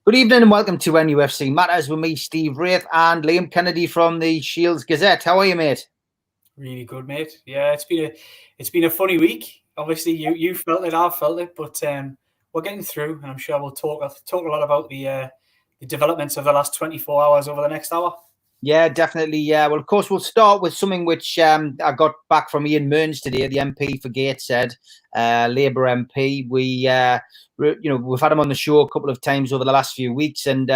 Good evening and welcome to NUFC Matters with me, Steve Wraith, and Liam Kennedy from the Shields Gazette. How are you, mate? Really good, mate. Yeah, it's been a funny week. Obviously, you felt it, I've felt it, but we're getting through, and I'm sure we'll talk a lot about the developments of the last 24 hours over the next hour. Yeah, definitely. Yeah. Well, of course, we'll start with something which I got back from Ian Mearns today, the MP for Gateshead, Labour MP. We've had him on the show a couple of times over the last few weeks, and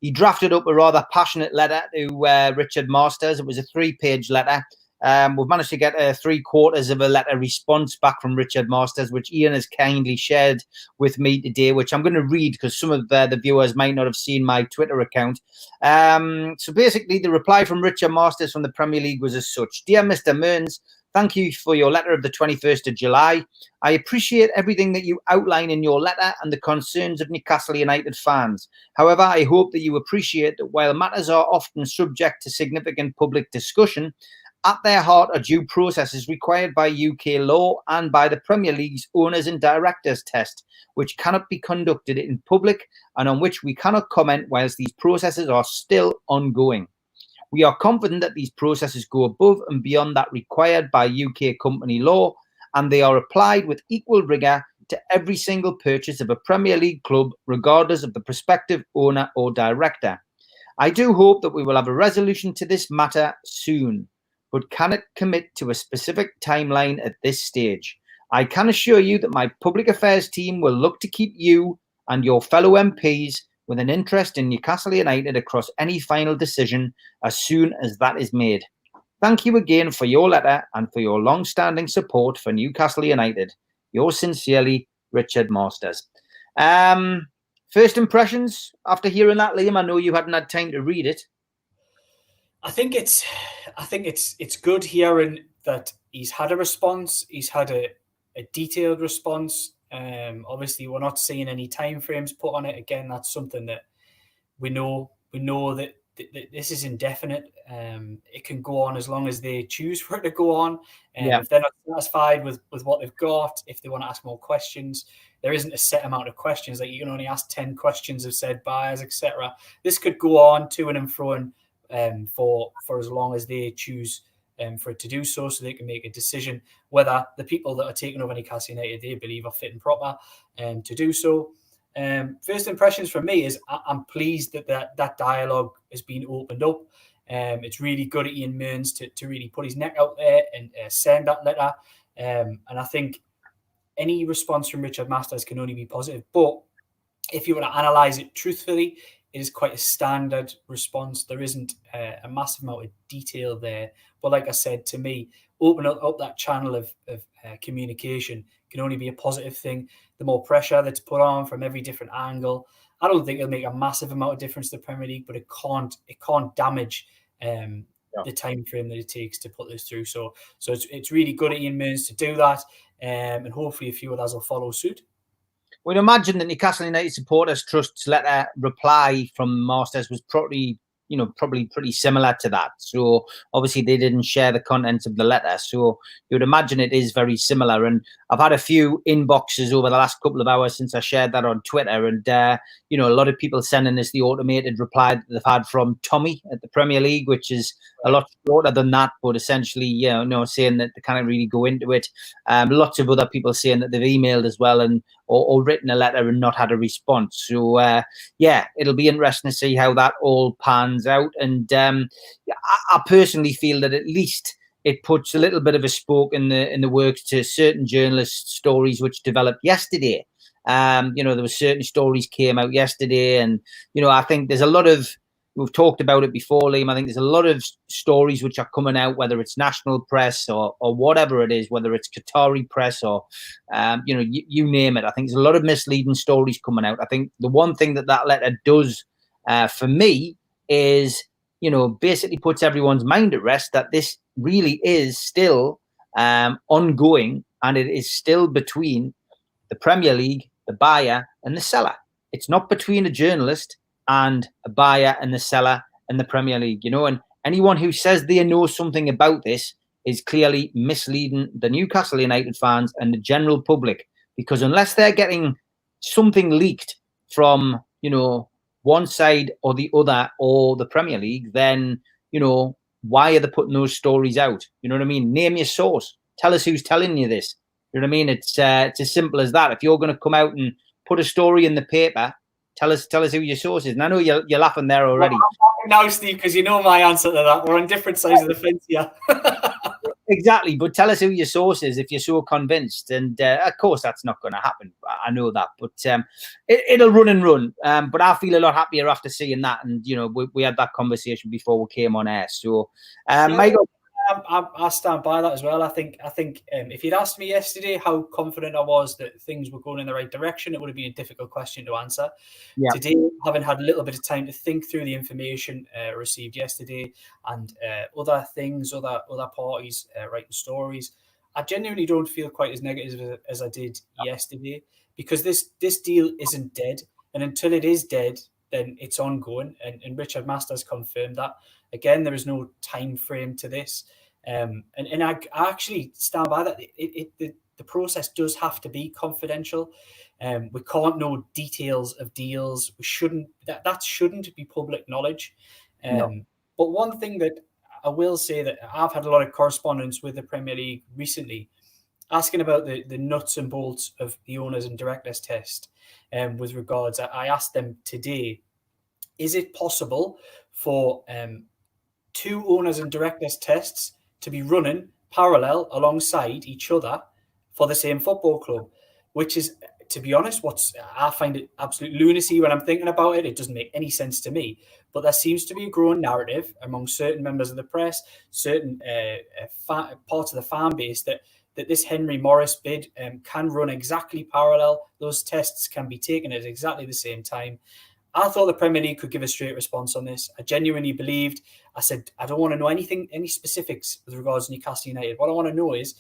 he drafted up a rather passionate letter to Richard Masters. It was a 3-page letter. We've managed to get 3/4 of a letter response back from Richard Masters, which Ian has kindly shared with me today, which I'm going to read because some of the viewers might not have seen my Twitter account. So basically, the reply from Richard Masters from the Premier League was as such. Dear Mr. Mearns, thank you for your letter of the 21st of July. I appreciate everything that you outline in your letter and the concerns of Newcastle United fans. However, I hope that you appreciate that while matters are often subject to significant public discussion, at their heart are due processes required by UK law and by the Premier League's owners and directors test, which cannot be conducted in public and on which we cannot comment whilst these processes are still ongoing. We are confident that these processes go above and beyond that required by UK company law, and they are applied with equal rigour to every single purchase of a Premier League club, regardless of the prospective owner or director. I do hope that we will have a resolution to this matter soon, but cannot commit to a specific timeline at this stage. I can assure you that my public affairs team will look to keep you and your fellow MPs with an interest in Newcastle United across any final decision as soon as that is made. Thank you again for your letter and for your long-standing support for Newcastle United. Yours sincerely, Richard Masters. First impressions after hearing that, Liam? I know you hadn't had time to read it. I think it's good hearing that he's had a response. He's had a detailed response. Obviously, we're not seeing any timeframes put on it. Again, that's something that we know. We know that this is indefinite. It can go on as long as they choose for it to go on. If they're not satisfied with what they've got, if they want to ask more questions, there isn't a set amount of questions. Like you can only ask 10 questions of said buyers, etc. This could go on to and fro for as long as they choose for it to do so they can make a decision whether the people that are taking over Newcastle United they believe are fit and proper to do so. First impressions from me is I'm pleased that dialogue has been opened up. It's really good at Ian Mearns to really put his neck out there and send that letter. And I think any response from Richard Masters can only be positive. But if you were to analyse it truthfully, it is quite a standard response. There isn't a massive amount of detail there. But like I said, to me, opening up that channel of communication can only be a positive thing. The more pressure that's put on from every different angle, I don't think it'll make a massive amount of difference to the Premier League, but it can't damage the time frame that it takes to put this through. So it's really good at Ian Mearns to do that, and hopefully a few others will follow suit. We'd imagine that Newcastle United Supporters Trust's letter reply from Masters was probably pretty similar to that. So obviously they didn't share the contents of the letter. So you would imagine it is very similar. And I've had a few inboxes over the last couple of hours since I shared that on Twitter. And, a lot of people sending us the automated reply that they've had from Tommy at the Premier League, which is a lot shorter than that, but essentially, saying that they can't really go into it. Lots of other people saying that they've emailed as well or written a letter and not had a response. So, it'll be interesting to see how that all pans out. And I personally feel that at least it puts a little bit of a spoke in the works to certain journalists' stories which developed yesterday. There were certain stories came out yesterday, and I think there's a lot of, we've talked about it before, Liam. I think there's a lot of stories which are coming out, whether it's national press or whatever it is, whether it's Qatari press or, you name it. I think there's a lot of misleading stories coming out. I think the one thing that letter does for me is, basically puts everyone's mind at rest that this really is still ongoing, and it is still between the Premier League, the buyer and the seller. It's not between a journalist and a buyer and the seller and the Premier League, and anyone who says they know something about this is clearly misleading the Newcastle United fans and the general public, because unless they're getting something leaked from, one side or the other or the Premier League, then, you know, why are they putting those stories out? You know what I mean? Name your source. Tell us who's telling you this. You know what I mean? It's as simple as that. If you're going to come out and put a story in the paper, tell us who your source is. And I know you're laughing there already. Now, Steve, because you know my answer to that. We're on different sides of the fence here. Exactly, but tell us who your source is if you're so convinced. And of course, that's not going to happen. I know that, but it'll run and run. But I feel a lot happier after seeing that. And you know, we had that conversation before we came on air. So, Michael. I stand by that as well. I think if you'd asked me yesterday how confident I was that things were going in the right direction, it would have been a difficult question to answer. Yeah. Today, having had a little bit of time to think through the information received yesterday and other things, other parties writing stories, I genuinely don't feel quite as negative as I did yesterday, because this deal isn't dead, and until it is dead, then it's ongoing. And Richard Masters confirmed that. Again, there is no time frame to this. And I actually stand by that. The process does have to be confidential. We can't know details of deals. We shouldn't. That shouldn't be public knowledge. No. But one thing that I will say, that I've had a lot of correspondence with the Premier League recently, asking about the nuts and bolts of the owners and directors test. With regards, I asked them today, is it possible for two owners and directors tests to be running parallel alongside each other for the same football club? Which is, to be honest, I find it absolute lunacy when I'm thinking about it. It doesn't make any sense to me. But there seems to be a growing narrative among certain members of the press, certain parts of the fan base, that this Henry Morris bid can run exactly parallel. Those tests can be taken at exactly the same time. I thought the Premier League could give a straight response on this. I genuinely believed. I said, I don't want to know any specifics with regards to Newcastle United. What I want to know is,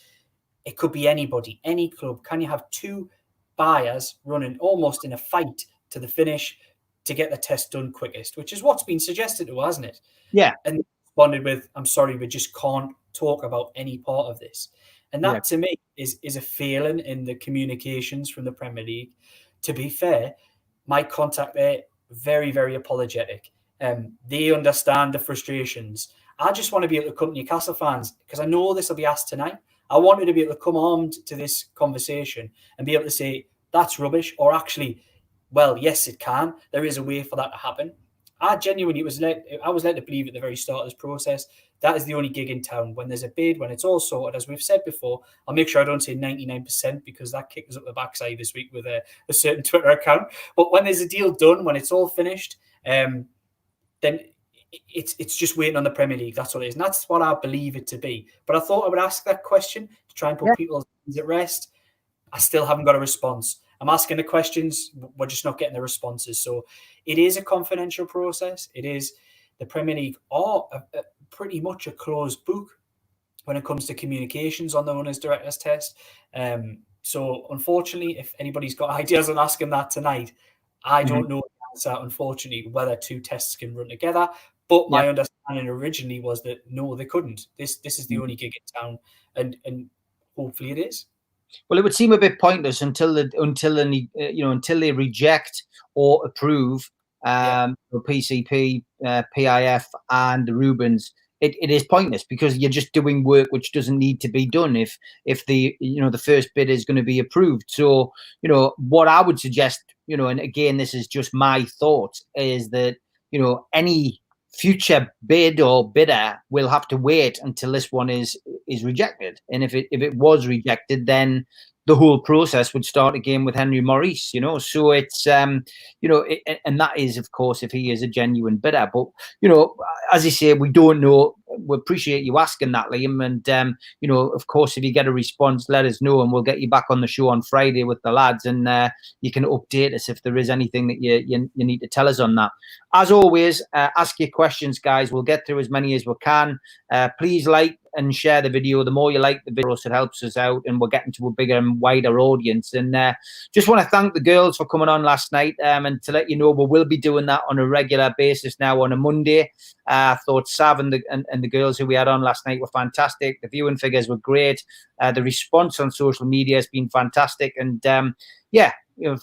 it could be anybody, any club. Can you have two buyers running almost in a fight to the finish to get the test done quickest? Which is what's been suggested to us, hasn't it? Yeah. And responded with, I'm sorry, we just can't talk about any part of this. And that, to me, is a failing in the communications from the Premier League. To be fair, my contact there, very, very apologetic. They understand the frustrations. I just want to be able to come to Newcastle fans, because I know this will be asked tonight. I wanted to be able to come armed to this conversation and be able to say, that's rubbish, or actually, well, yes, it can. There is a way for that to happen. I genuinely was led to believe at the very start of this process, that is the only gig in town. When there's a bid, when it's all sorted, as we've said before, I'll make sure I don't say 99%, because that kicked us up the backside this week with a certain Twitter account. But when there's a deal done, when it's all finished, then it's just waiting on the Premier League. That's what it is. And that's what I believe it to be. But I thought I would ask that question to try and put people's minds at rest. I still haven't got a response. I'm asking the questions. We're just not getting the responses. So it is a confidential process. It is. The Premier League are pretty much a closed book when it comes to communications on the owners directors test. So unfortunately, if anybody's got ideas on asking that tonight, I don't know the answer, unfortunately, whether two tests can run together. But my understanding originally was that no, they couldn't. This is the only gig in town, and hopefully it is. Well, it would seem a bit pointless until they reject or approve PCP, PIF, and the Rubens. It is pointless, because you're just doing work which doesn't need to be done if the first bid is going to be approved. So what I would suggest, and again, this is just my thoughts, is that any future bid or bidder will have to wait until this one is rejected. And if it was rejected, then the whole process would start again with Henry Maurice, So it's, and that is, of course, if he is a genuine bidder. But, as you say, we don't know. We appreciate you asking that, Liam. And, of course, if you get a response, let us know, and we'll get you back on the show on Friday with the lads, and you can update us if there is anything that you need to tell us on that. As always, ask your questions, guys. We'll get through as many as we can. Please like and share the video. The more you like the video, it helps us out, and we're getting to a bigger and wider audience. And just want to thank the girls for coming on last night, and to let you know we will be doing that on a regular basis now on a Monday. I thought Sav and the girls who we had on last night were fantastic. The viewing figures were great. The response on social media has been fantastic. And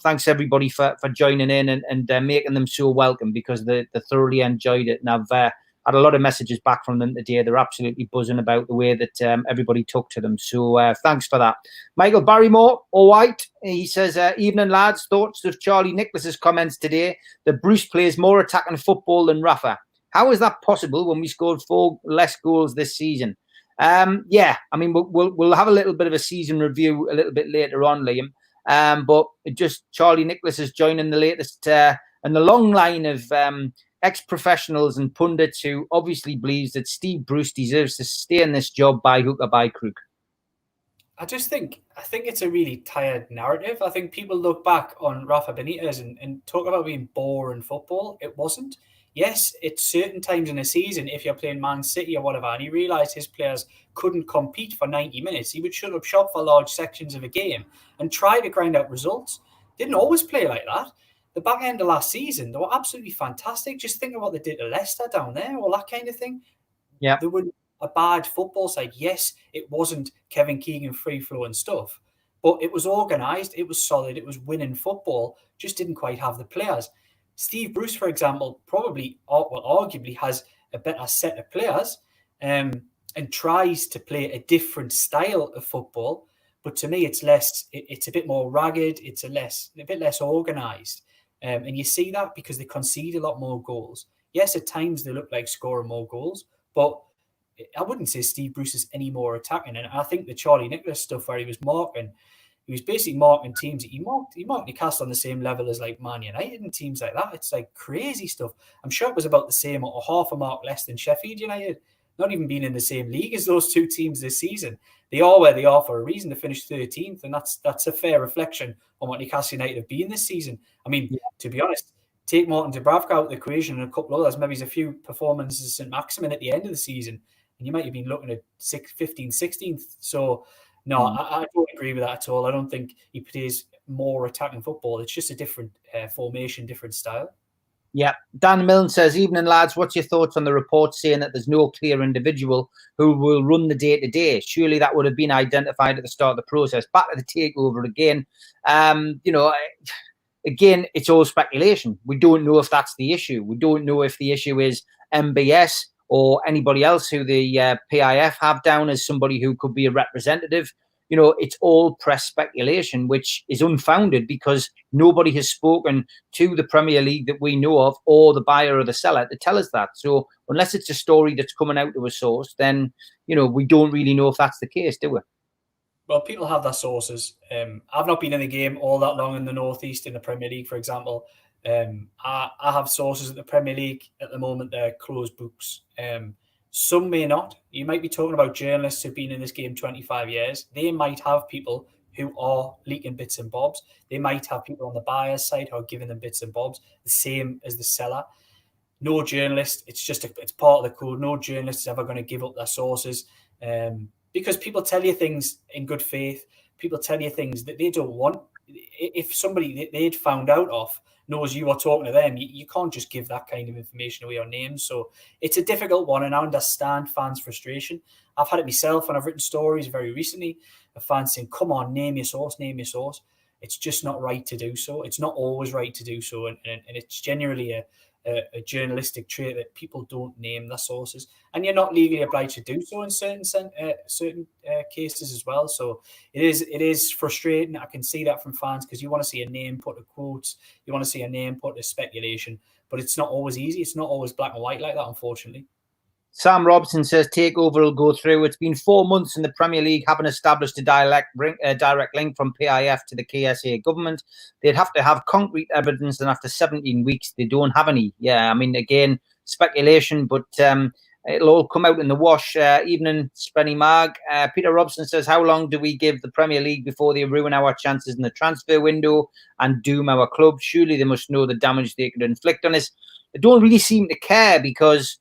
thanks everybody for joining in and making them so welcome, because they thoroughly enjoyed it, and I've had a lot of messages back from them today. They're absolutely buzzing about the way that everybody took to them. So thanks for that. Michael Barrymore, all right. He says, evening lads, thoughts of Charlie Nicholas's comments today that Bruce plays more attacking football than Rafa. How is that possible when we scored 4 less goals this season? Yeah, I mean, we'll have a little bit of a season review a little bit later on, Liam. But just Charlie Nicholas is joining the latest and the long line of ex-professionals and pundits who obviously believes that Steve Bruce deserves to stay in this job by hook or by crook. I think it's a really tired narrative. I think people look back on Rafa Benitez and talk about being boring football. It wasn't. Yes, it's certain times in a season, if you're playing Man City or whatever, and he realised his players couldn't compete for 90 minutes, he would shut up shop for large sections of a game and try to grind out results. Didn't always play like that. The back end of last season, they were absolutely fantastic. Just think of what they did to Leicester down there, all that kind of thing. Yeah. They were a bad football side. Yes, it wasn't Kevin Keegan free-flowing stuff, but it was organised, it was solid, it was winning football, just didn't quite have the players. Steve Bruce, for example, arguably has a better set of players and tries to play a different style of football. But to me, it's a bit more ragged. It's a bit less organised. And you see that because they concede a lot more goals. Yes, at times they look like scoring more goals, but I wouldn't say Steve Bruce is any more attacking. And I think the Charlie Nicholas stuff where he was basically marking teams. He marked Newcastle on the same level as like Man United and teams like that. It's like crazy stuff. I'm sure it was about the same or half a mark less than Sheffield United, not even being in the same league as those two teams this season. They are where they are for a reason. They finished 13th, and that's a fair reflection on what Newcastle United have been this season. I mean, to be honest, take Martin Dubravka out of the equation and a couple others, maybe there's a few performances at St. Maximin at the end of the season, and you might have been looking at 15th, 16th. So, no, I don't agree with that at all. I don't think he plays more attacking football. It's just a different formation, different style. Yeah. Dan Milne says, evening lads, what's your thoughts on the report saying that there's no clear individual who will run the day-to-day? Surely that would have been identified at the start of the process. Back to the takeover again. Again, it's all speculation. We don't know if that's the issue. We don't know if the issue is MBS or anybody else who the PIF have down as somebody who could be a representative. It's all press speculation, which is unfounded because nobody has spoken to the Premier League that we know of or the buyer or the seller to tell us that. So unless it's a story that's coming out to a source, then, we don't really know if that's the case, do we? Well, people have their sources. I've not been in the game all that long in the Northeast in the Premier League, for example. I have sources at the Premier League at the moment. They're closed books. Some may not. You might be talking about journalists who've been in this game 25 years. They might have people who are leaking bits and bobs. They might have people on the buyer's side who are giving them bits and bobs, the same as the seller. No journalist, it's part of the code. No journalist is ever going to give up their sources because people tell you things in good faith. People tell you things that they don't want. If somebody they'd found out of knows you are talking to them, you can't just give that kind of information away or names. So it's a difficult one, and I understand fans' frustration. I've had it myself when I've written stories very recently of fans saying, come on, name your source, name your source. It's just not right to do so. It's not always right to do so, and it's generally a journalistic trait that people don't name their sources, and you're not legally obliged to do so in certain cases as well. So it is frustrating. I can see that from fans because you want to see a name put to quotes, you want to see a name put to speculation, but it's not always easy. It's not always black and white like that, unfortunately. Sam Robson says Takeover will go through. It's been 4 months in the Premier League, haven't established a direct link from PIF to the KSA government. They'd have to have concrete evidence, and after 17 weeks, they don't have any. Yeah, I mean, again, speculation, but it'll all come out in the wash. Evening, Spenny Mag. Peter Robson says, how long do we give the Premier League before they ruin our chances in the transfer window and doom our club? Surely they must know the damage they could inflict on us. They don't really seem to care because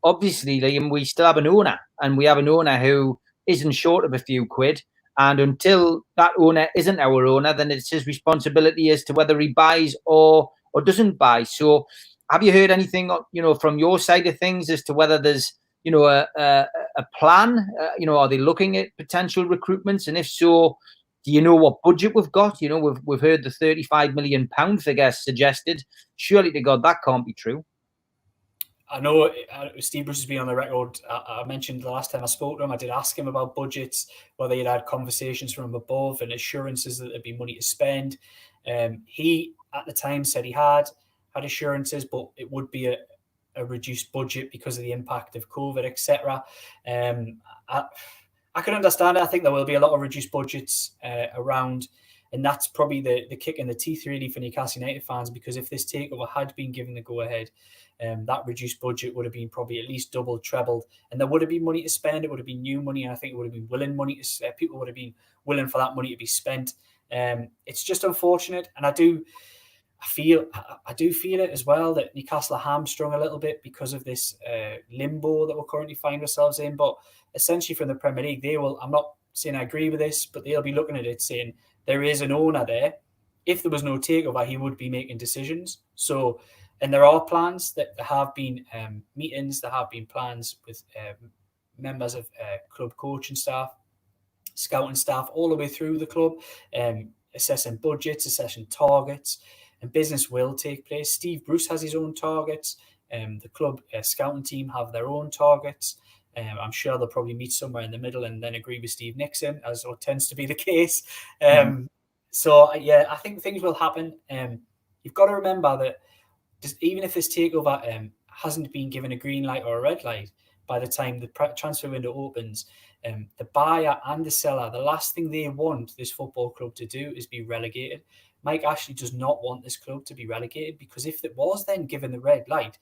obviously, Liam, we still have an owner, and we have an owner who isn't short of a few quid. And until that owner isn't our owner, then it's his responsibility as to whether he buys or doesn't buy. So have you heard anything, from your side of things as to whether there's, a plan? Are they looking at potential recruitments? And if so, Do you know what budget we've got? You know, we've heard the £35 million figure suggested. Surely to God, that can't be true. I know Steve Bruce has been on the record. I mentioned the last time I spoke to him, I did ask him about budgets, whether he'd had conversations from above and assurances that there'd be money to spend. He, at the time, said he had assurances, but it would be a reduced budget because of the impact of COVID, etc. I can understand it. I think there will be a lot of reduced budgets around, and that's probably the kick in the teeth, really, for Newcastle United fans, because if this takeover had been given the go-ahead, that reduced budget would have been probably at least doubled, trebled, and there would have been money to spend. It would have been new money, and I think it would have been willing money to people would have been willing for that money to be spent. It's just unfortunate, and I do feel it as well that Newcastle are hamstrung a little bit because of this limbo that we're currently finding ourselves in. But essentially, from the Premier League, they will. I'm not saying I agree with this, but they'll be looking at it saying there is an owner there. If there was no takeover, he would be making decisions. So. And there are plans that there have been meetings, there have been plans with members of club coaching staff, scouting staff, all the way through the club, assessing budgets, assessing targets, and business will take place. Steve Bruce has his own targets. The club scouting team have their own targets. I'm sure they'll probably meet somewhere in the middle and then agree with Steve Nixon, as tends to be the case. So, yeah, I think things will happen. You've got to remember that even if this takeover hasn't been given a green light or a red light, by the time the transfer window opens, the buyer and the seller, the last thing they want this football club to do is be relegated. Mike Ashley does not want this club to be relegated, because if it was then given the red light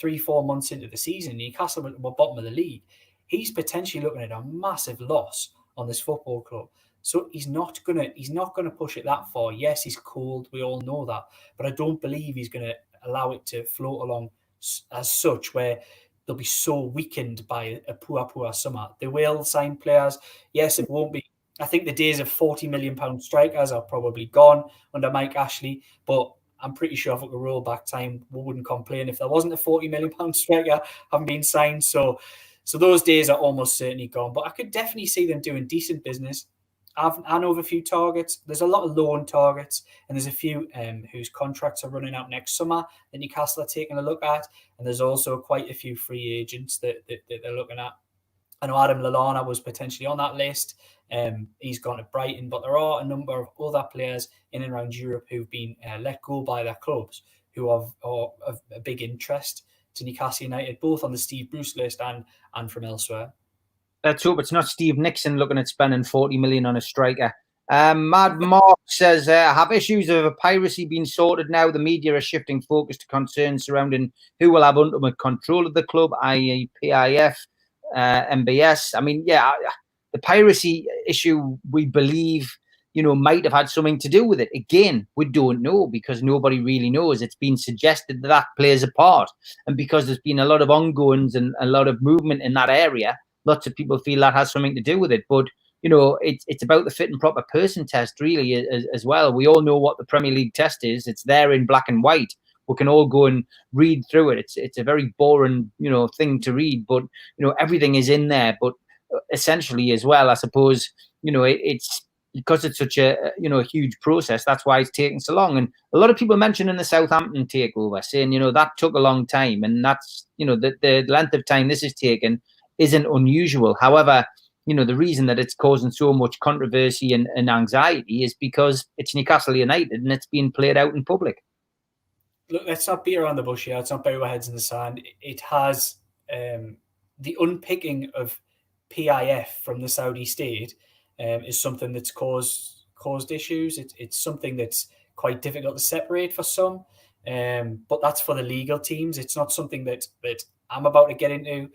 3-4 months into the season, Newcastle were bottom of the league, he's potentially looking at a massive loss on this football club. So he's not gonna push it that far. Yes, he's cold, we all know that, but I don't believe he's gonna allow it to float along as such, where they'll be so weakened by a poor summer. They will sign players. Yes, it won't be. I think the days of £40 million strikers are probably gone under Mike Ashley, but I'm pretty sure if we could roll back time, we wouldn't complain if there wasn't a £40 million striker having been signed. So those days are almost certainly gone. But I could definitely see them doing decent business. I know of a few targets. There's a lot of loan targets, and there's a few whose contracts are running out next summer that Newcastle are taking a look at. And there's also quite a few free agents that they're looking at. I know Adam Lallana was potentially on that list. He's gone to Brighton, but there are a number of other players in and around Europe who've been let go by their clubs who are of a big interest to Newcastle United, both on the Steve Bruce list and from elsewhere. Let's hope it's not Steve Nixon looking at spending 40 million on a striker. Mad Mark says, have issues of piracy been sorted now? The media are shifting focus to concerns surrounding who will have ultimate control of the club, i.e. PIF, MBS. I mean, yeah, the piracy issue, we believe, might have had something to do with it. Again, we don't know, because nobody really knows. It's been suggested that plays a part. And because there's been a lot of ongoings and a lot of movement in that area, lots of people feel that has something to do with it. But, it's about the fit and proper person test, really, as well. We all know what the Premier League test is. It's there in black and white. We can all go and read through it. It's a very boring, thing to read. But, everything is in there. But essentially as well, I suppose, it's because it's such a huge process. That's why it's taking so long. And a lot of people mentioning the Southampton takeover, saying, that took a long time. And that's, the length of time this is taken isn't unusual. However, the reason that it's causing so much controversy and anxiety is because it's Newcastle United and it's being played out in public. Look, let's not beat around the bush here. Let's not bury our heads in the sand. It has the unpicking of PIF from the Saudi state is something that's caused issues. It's something that's quite difficult to separate for some, but that's for the legal teams. It's not something that I'm about to get into,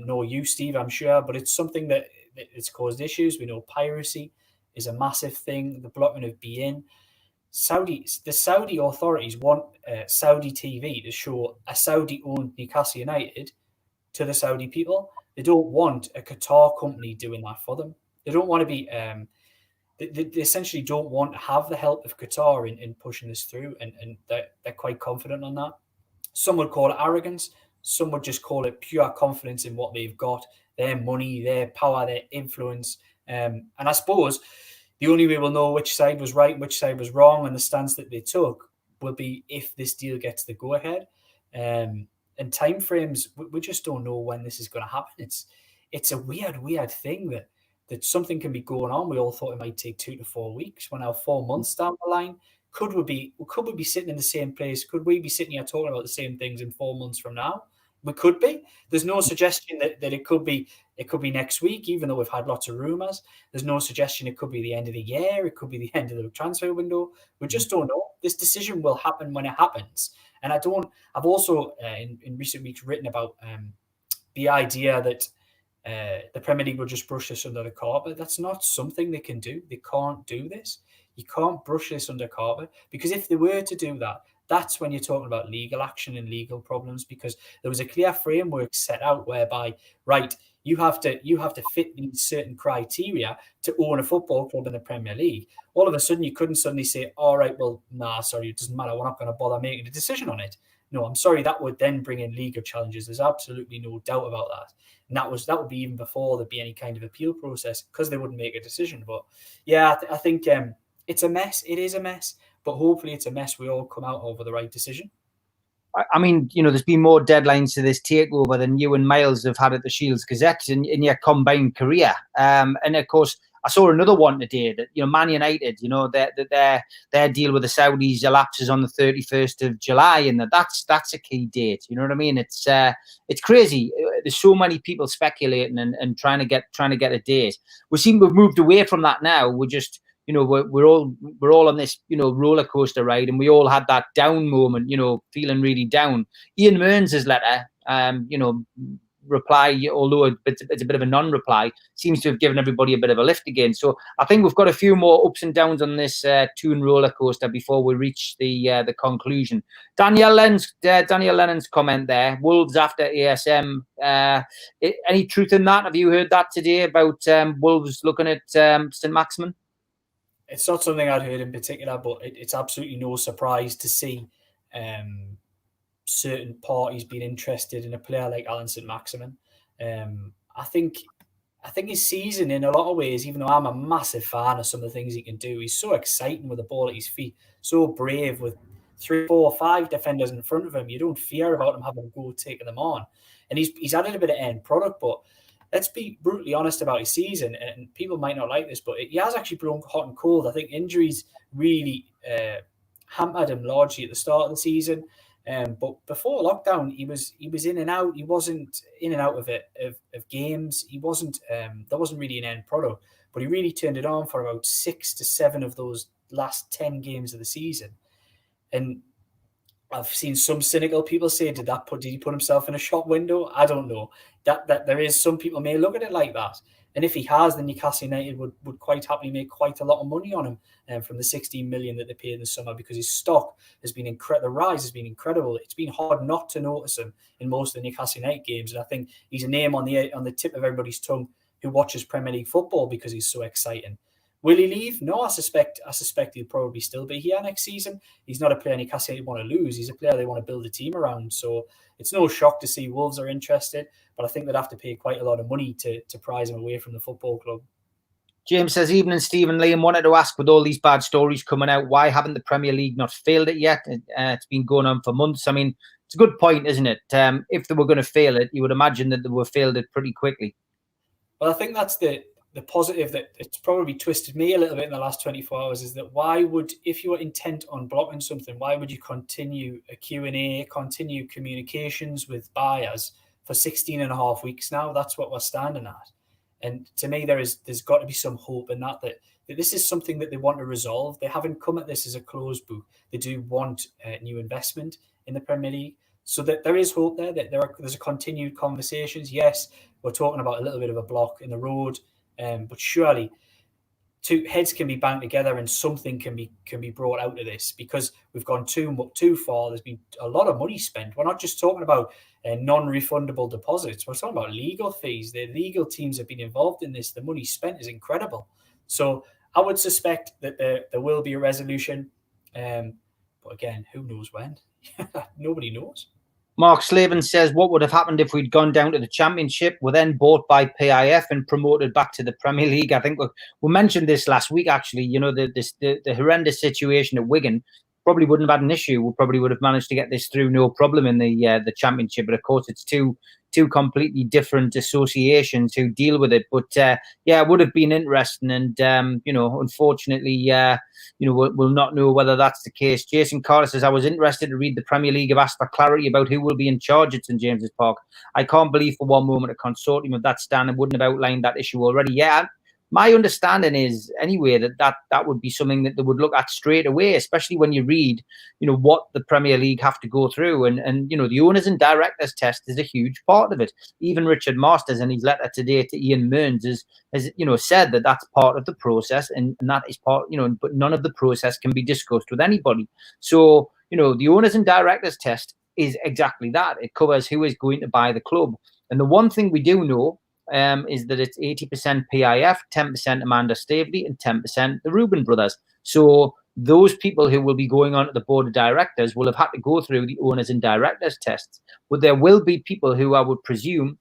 nor you, Steve, I'm sure, but it's something that it's caused issues. We know piracy is a massive thing, the blocking of beIN. The Saudi authorities want Saudi TV to show a Saudi-owned Newcastle United to the Saudi people. They don't want a Qatar company doing that for them. They don't want to be... They essentially don't want to have the help of Qatar in pushing this through, and they're quite confident on that. Some would call it arrogance. Some would just call it pure confidence in what they've got, their money, their power, their influence. And I suppose The only way we'll know which side was right, which side was wrong, and the stance that they took will be if this deal gets the go-ahead. And timeframes, we just don't know when this is going to happen. It's a weird thing that something can be going on. We all thought it might take 2 to 4 weeks. We're now 4 months down the line. Could we be sitting in the same place? Could we be sitting here talking about the same things in 4 months from now? We could be. There's no suggestion that it could be next week, even though we've had lots of rumours. There's no suggestion it could be the end of the year. It could be the end of the transfer window. We just don't know. This decision will happen when it happens. And I've also in recent weeks written about the idea that the Premier League will just brush this under the carpet. That's not something they can do. They can't do this. You can't brush this under carpet, because if they were to do that, that's when you're talking about legal action and legal problems, because there was a clear framework set out whereby, right, you have to fit these certain criteria to own a football club in the Premier League. All of a sudden, you couldn't suddenly say, all right, well, nah, sorry, it doesn't matter. We're not going to bother making a decision on it. No, I'm sorry, that would then bring in legal challenges. There's absolutely no doubt about that. And that would be even before there'd be any kind of appeal process, because they wouldn't make a decision. But yeah, I think it's a mess. It is a mess. But hopefully it's a mess we all come out over the right decision. I mean, there's been more deadlines to this takeover than you and Miles have had at the Shields Gazette in your combined career. And of course, I saw another one today that, Man United, their deal with the Saudis elapses on the 31st of July, and that's a key date. You know what I mean? It's crazy. There's so many people speculating and trying to get a date. We seem to have moved away from that now. We're just, we're all on this, roller coaster ride, and we all had that down moment, feeling really down. Ian Mearns' letter, reply, although it's a bit of a non-reply, seems to have given everybody a bit of a lift again. So I think we've got a few more ups and downs on this Toon roller coaster before we reach the conclusion. Daniel Lennon's comment there: Wolves after ASM. Any truth in that? Have you heard that today about Wolves looking at St Maximin? It's not something I'd heard in particular, but it's absolutely no surprise to see certain parties being interested in a player like Alan St Maximin. I think his season, in a lot of ways, even though I'm a massive fan of some of the things he can do, he's so exciting with the ball at his feet, so brave with 3, 4, 5 defenders in front of him. You don't fear about him having a go taking them on. And he's added a bit of end product, but let's be brutally honest about his season, and people might not like this, but he has actually blown hot and cold. I think injuries really hampered him largely at the start of the season. But before lockdown, he was in and out. He wasn't in and out of games. He wasn't. There wasn't really an end product, but he really turned it on for about 6 to 7 of those last 10 games of the season. And I've seen some cynical people say, did he put himself in a shop window? I don't know. That there is, some people may look at it like that. And if he has, then Newcastle United would quite happily make quite a lot of money on him from the 16 million that they paid in the summer, because his stock has been incredible. The rise has been incredible. It's been hard not to notice him in most of the Newcastle United games. And I think he's a name on the tip of everybody's tongue who watches Premier League football, because he's so exciting. Will he leave? No, I suspect he'll probably still be here next season. He's not a player Newcastle want to lose. He's a player they want to build a team around. So it's no shock to see Wolves are interested, but I think they'd have to pay quite a lot of money to prize him away from the football club. James says, evening, Stephen Liam. Wanted to ask, with all these bad stories coming out, why haven't the Premier League not failed it yet? It's been going on for months. I mean, it's a good point, isn't it? If they were going to fail it, you would imagine that they would have failed it pretty quickly. Well, I think that's the positive that it's probably twisted me a little bit in the last 24 hours, is that if you were intent on blocking something, why would you continue a Q&A, continue communications with buyers for 16 and a half weeks now? That's what we're standing at. And to me, there's got to be some hope in that this is something that they want to resolve. They haven't come at this as a closed book. They do want new investment in the Premier League. So that there is hope there, that there's a continued conversations. Yes, we're talking about a little bit of a block in the road, but surely two heads can be banged together and something can be brought out of this, because we've gone too far. There's been a lot of money spent. We're not just talking about non-refundable deposits. We're talking about legal fees. The legal teams have been involved in this. The money spent is incredible. So I would suspect that there will be a resolution. But again, who knows when? Nobody knows. Mark Slavin says, what would have happened if we'd gone down to the Championship, were then bought by PIF and promoted back to the Premier League? I think we mentioned this last week, actually. You know, the horrendous situation at Wigan probably wouldn't have had an issue. We probably would have managed to get this through no problem in the Championship. But of course, it's two completely different associations who deal with it. But yeah, it would have been interesting. And, you know, unfortunately, you know, we'll not know whether that's the case. Jason Carter says, I was interested to read the Premier League have asked for clarity about who will be in charge at St James's Park. I can't believe for one moment a consortium of that standard wouldn't have outlined that issue already. Yeah, my understanding is anyway that would be something that they would look at straight away, especially when you read, you know, what the Premier League have to go through. And you know, the owners and directors test is a huge part of it. Even Richard Masters in his letter today to Ian Mearns has you know, said that that's part of the process, and that is part, you know, but none of the process can be discussed with anybody. So, you know, the owners and directors test is exactly that. It covers who is going to buy the club. And the one thing we do know is that it's 80% PIF, 10% Amanda Staveley, and 10% the Reuben brothers. So those people who will be going on to the board of directors will have had to go through the owners and directors tests. But there will be people who I would presume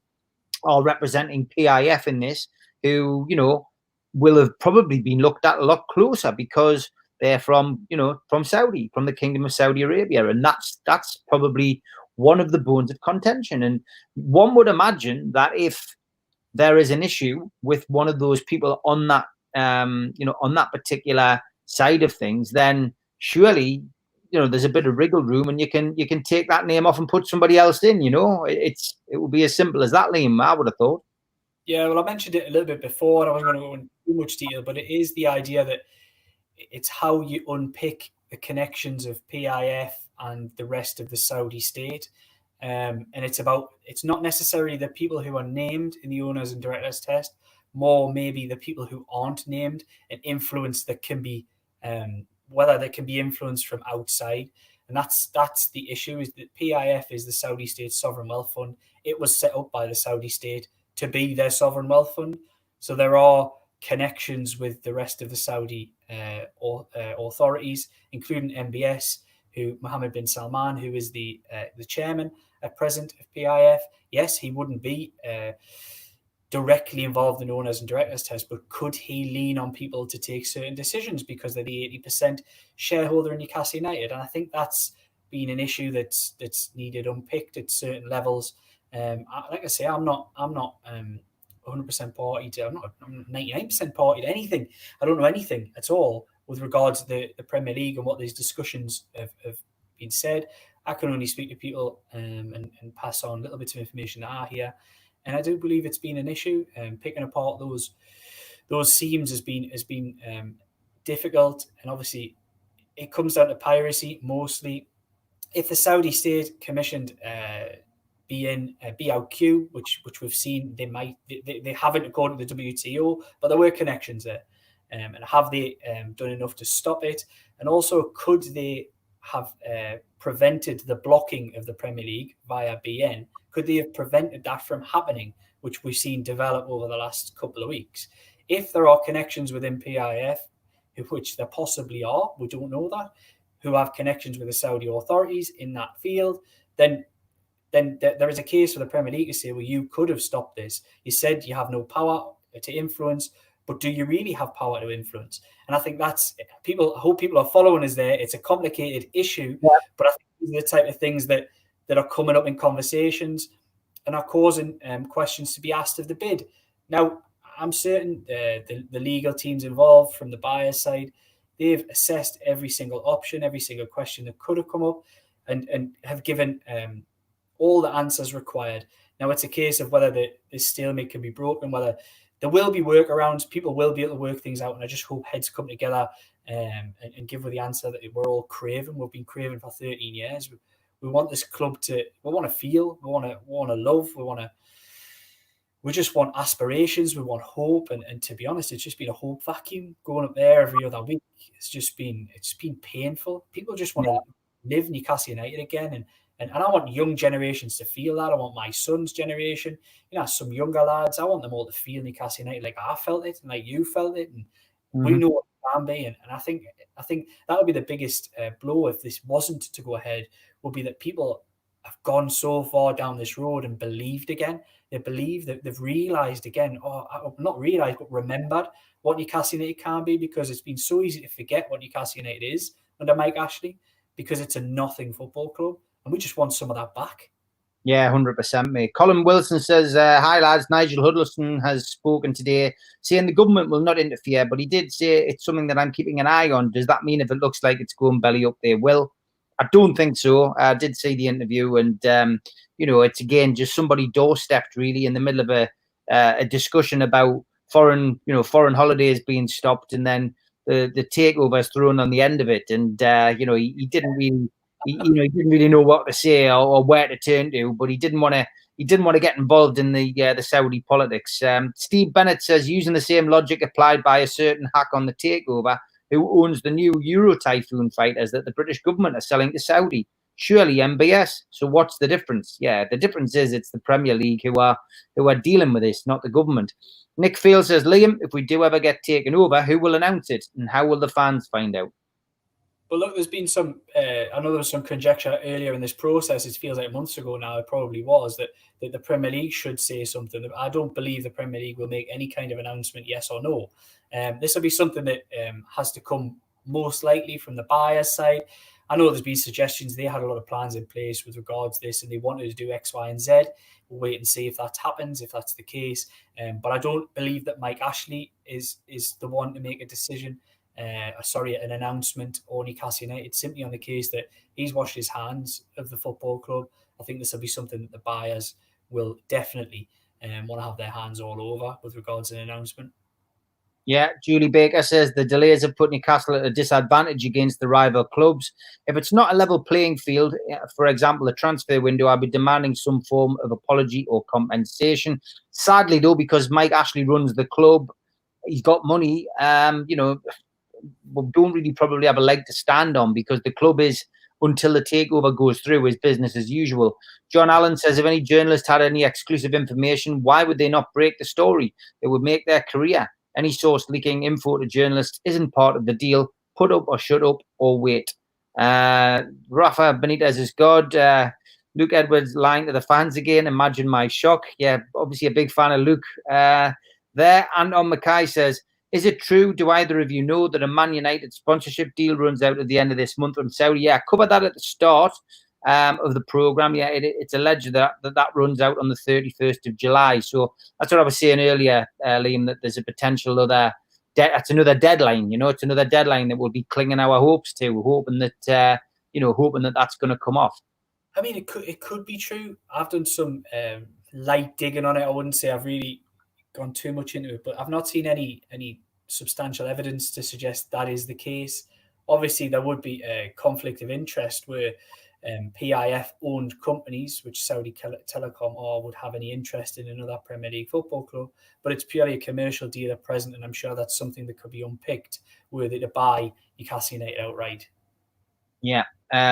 are representing PIF in this, who, you know, will have probably been looked at a lot closer because they're from, you know, from Saudi, from the Kingdom of Saudi Arabia. And that's probably one of the bones of contention. And one would imagine that if there is an issue with one of those people on that, you know, on that particular side of things, then surely, you know, there's a bit of wriggle room, and you can take that name off and put somebody else in. You know, it would be as simple as that, Liam. I would have thought. Yeah, well, I mentioned it a little bit before, and I wasn't going to go into too much detail, but it is the idea that it's how you unpick the connections of PIF and the rest of the Saudi state. And it's not necessarily the people who are named in the owners and directors test, more maybe the people who aren't named, and influence that can be, whether they can be influenced from outside. And that's the issue, is that PIF is the Saudi state sovereign wealth fund. It was set up by the Saudi state to be their sovereign wealth fund. So there are connections with the rest of the Saudi authorities, including MBS, who Mohammed bin Salman, who is the chairman at present of PIF. Yes, he wouldn't be directly involved in owners and directors test, but could he lean on people to take certain decisions because they're the 80% shareholder in Newcastle United? And I think that's been an issue that's needed unpicked at certain levels. Like I say, I'm not 100% party to, I'm 99% party to anything. I don't know anything at all with regards to the Premier League and what these discussions have been said. I can only speak to people and pass on little bits of information that I hear. And I do believe it's been an issue. Picking apart those seams has been difficult. And obviously, it comes down to piracy mostly. If the Saudi state commissioned BOQ, which we've seen, they haven't according to the WTO, but there were connections there. And have they done enough to stop it? And also, could they have prevented the blocking of the Premier League via BN? Could they have prevented that from happening, which we've seen develop over the last couple of weeks? If there are connections within PIF, which there possibly are, we don't know that, who have connections with the Saudi authorities in that field, then there is a case for the Premier League to say, well, you could have stopped this. You said you have no power to influence, but do you really have power to influence? And I think that's people. I hope people are following us there. It's a complicated issue, but I think these are the type of things that are coming up in conversations and are causing questions to be asked of the bid. Now, I'm certain the legal teams involved from the buyer's side, they've assessed every single option, every single question that could have come up, and have given all the answers required. Now, it's a case of whether this stalemate can be broken, whether there will be workarounds, people will be able to work things out, and I just hope heads come together and give us the answer that we're all craving. We've been craving for 13 years. We want this club we want to feel, we want to love, we just want aspirations, we want hope, and to be honest, it's just been a hope vacuum going up there every other week. It's been painful. People just want to live Newcastle United again, and I want young generations to feel that. I want my son's generation, some younger lads, I want them all to feel Newcastle United like I felt it and like you felt it, and we know what it can be. And I think that would be the biggest blow if this wasn't to go ahead, would be that people have gone so far down this road and believed again. They believe that they've realised again, or not realised, but remembered what Newcastle United can be, because it's been so easy to forget what Newcastle United is under Mike Ashley, because it's a nothing football club, and we just want some of that back. Yeah, 100%, mate. Colin Wilson says, hi, lads. Nigel Huddleston has spoken today, saying the government will not interfere, but he did say it's something that I'm keeping an eye on. Does that mean if it looks like it's going belly up, they will? I don't think so. I did see the interview, and, it's, again, just somebody doorstepped, really, in the middle of a discussion about foreign holidays being stopped, and then the takeover is thrown on the end of it. And, he didn't really... He didn't really know what to say or where to turn to, but he didn't want to get involved in the Saudi politics. Steve Bennett says, using the same logic applied by a certain hack on the takeover who owns the new Euro Typhoon fighters that the British government are selling to Saudi. Surely MBS. So what's the difference? Yeah, the difference is it's the Premier League who are dealing with this, not the government. Nick Field says, Liam, if we do ever get taken over, who will announce it and how will the fans find out? Well, look, there's been some, I know there was some conjecture earlier in this process, it feels like months ago now, it probably was, that the Premier League should say something. I don't believe the Premier League will make any kind of announcement, yes or no. This will be something that has to come most likely from the buyer's side. I know there's been suggestions, they had a lot of plans in place with regards to this, and they wanted to do X, Y, and Z. We'll wait and see if that happens, if that's the case. But I don't believe that Mike Ashley is the one to make a decision. An announcement, or Newcastle United, simply on the case that he's washed his hands of the football club. I think this will be something that the buyers will definitely want to have their hands all over with regards to an announcement. Yeah, Julie Baker says the delays have put Newcastle at a disadvantage against the rival clubs. If it's not a level playing field, for example, a transfer window, I'll be demanding some form of apology or compensation. Sadly, though, because Mike Ashley runs the club, he's got money, we don't really probably have a leg to stand on, because the club is, until the takeover goes through, is business as usual. John Allen says, if any journalist had any exclusive information, why would they not break the story? It would make their career. Any source leaking info to journalists isn't part of the deal. Put up or shut up or wait. Rafa Benitez is God. Luke Edwards lying to the fans again. Imagine my shock. Yeah, obviously a big fan of Luke there. Anton Mackay says, is it true? Do either of you know that a Man United sponsorship deal runs out at the end of this month from Saudi? Yeah, I covered that at the start of the programme. Yeah, it's alleged that runs out on the 31st of July. So that's what I was saying earlier, Liam, that there's a potential that's another deadline. It's another deadline that we'll be clinging our hopes to, hoping that that's going to come off. I mean, it could be true. I've done some light digging on it. I wouldn't say I've really gone too much into it, but I've not seen any substantial evidence to suggest that is the case. Obviously, there would be a conflict of interest where PIF-owned companies, which Saudi Telecom would have any interest in another Premier League football club, but it's purely a commercial deal at present, and I'm sure that's something that could be unpicked were they to buy Newcastle United outright. Yeah.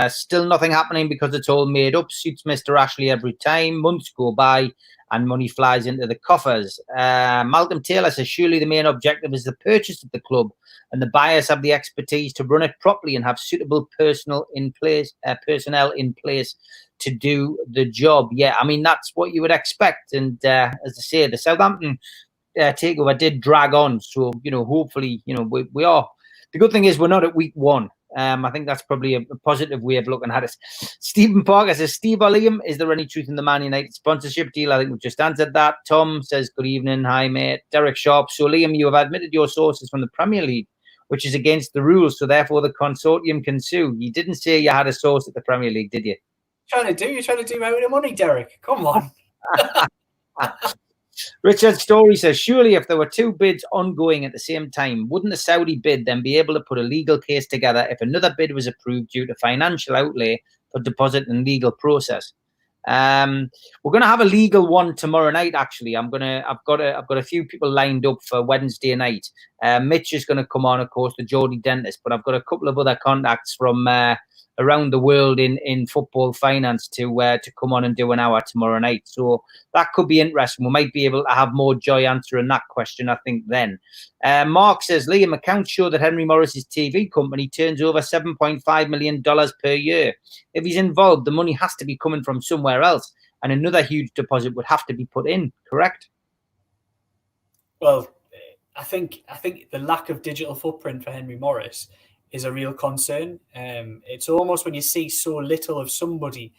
Still nothing happening because it's all made up. Suits Mr. Ashley every time. Months go by and money flies into the coffers. Malcolm Taylor says, surely the main objective is the purchase of the club, and the buyers have the expertise to run it properly and have suitable personnel in place to do the job. Yeah, I mean, that's what you would expect. And as I say, the Southampton takeover did drag on. So, hopefully, we are. The good thing is we're not at week one. I think that's probably a positive way of looking at it. Stephen Parker says, Steve or Liam, is there any truth in the Man United sponsorship deal? I think we've just answered that. Tom says, good evening. Hi, mate. Derek Sharp. So, Liam, you have admitted your sources from the Premier League, which is against the rules, so therefore the consortium can sue. You didn't say you had a source at the Premier League, did you? You're trying to do out of the money, Derek. Come on. Richard Story says, surely if there were two bids ongoing at the same time, wouldn't the Saudi bid then be able to put a legal case together if another bid was approved due to financial outlay for deposit and legal process? We're going to have a legal one tomorrow night. Actually, I've got a few people lined up for Wednesday night. Mitch is going to come on, of course, the Geordie dentist, but I've got a couple of other contacts from around the world in football finance to come on and do an hour tomorrow night. So that could be interesting. We might be able to have more joy answering that question, I think, then. Mark says, Liam, accounts show that Henry Morris's TV company turns over $7.5 million per year. If he's involved, the money has to be coming from somewhere else, and another huge deposit would have to be put in, correct? Well, I think the lack of digital footprint for Henry Morris is a real concern. It's almost when you see so little of somebody's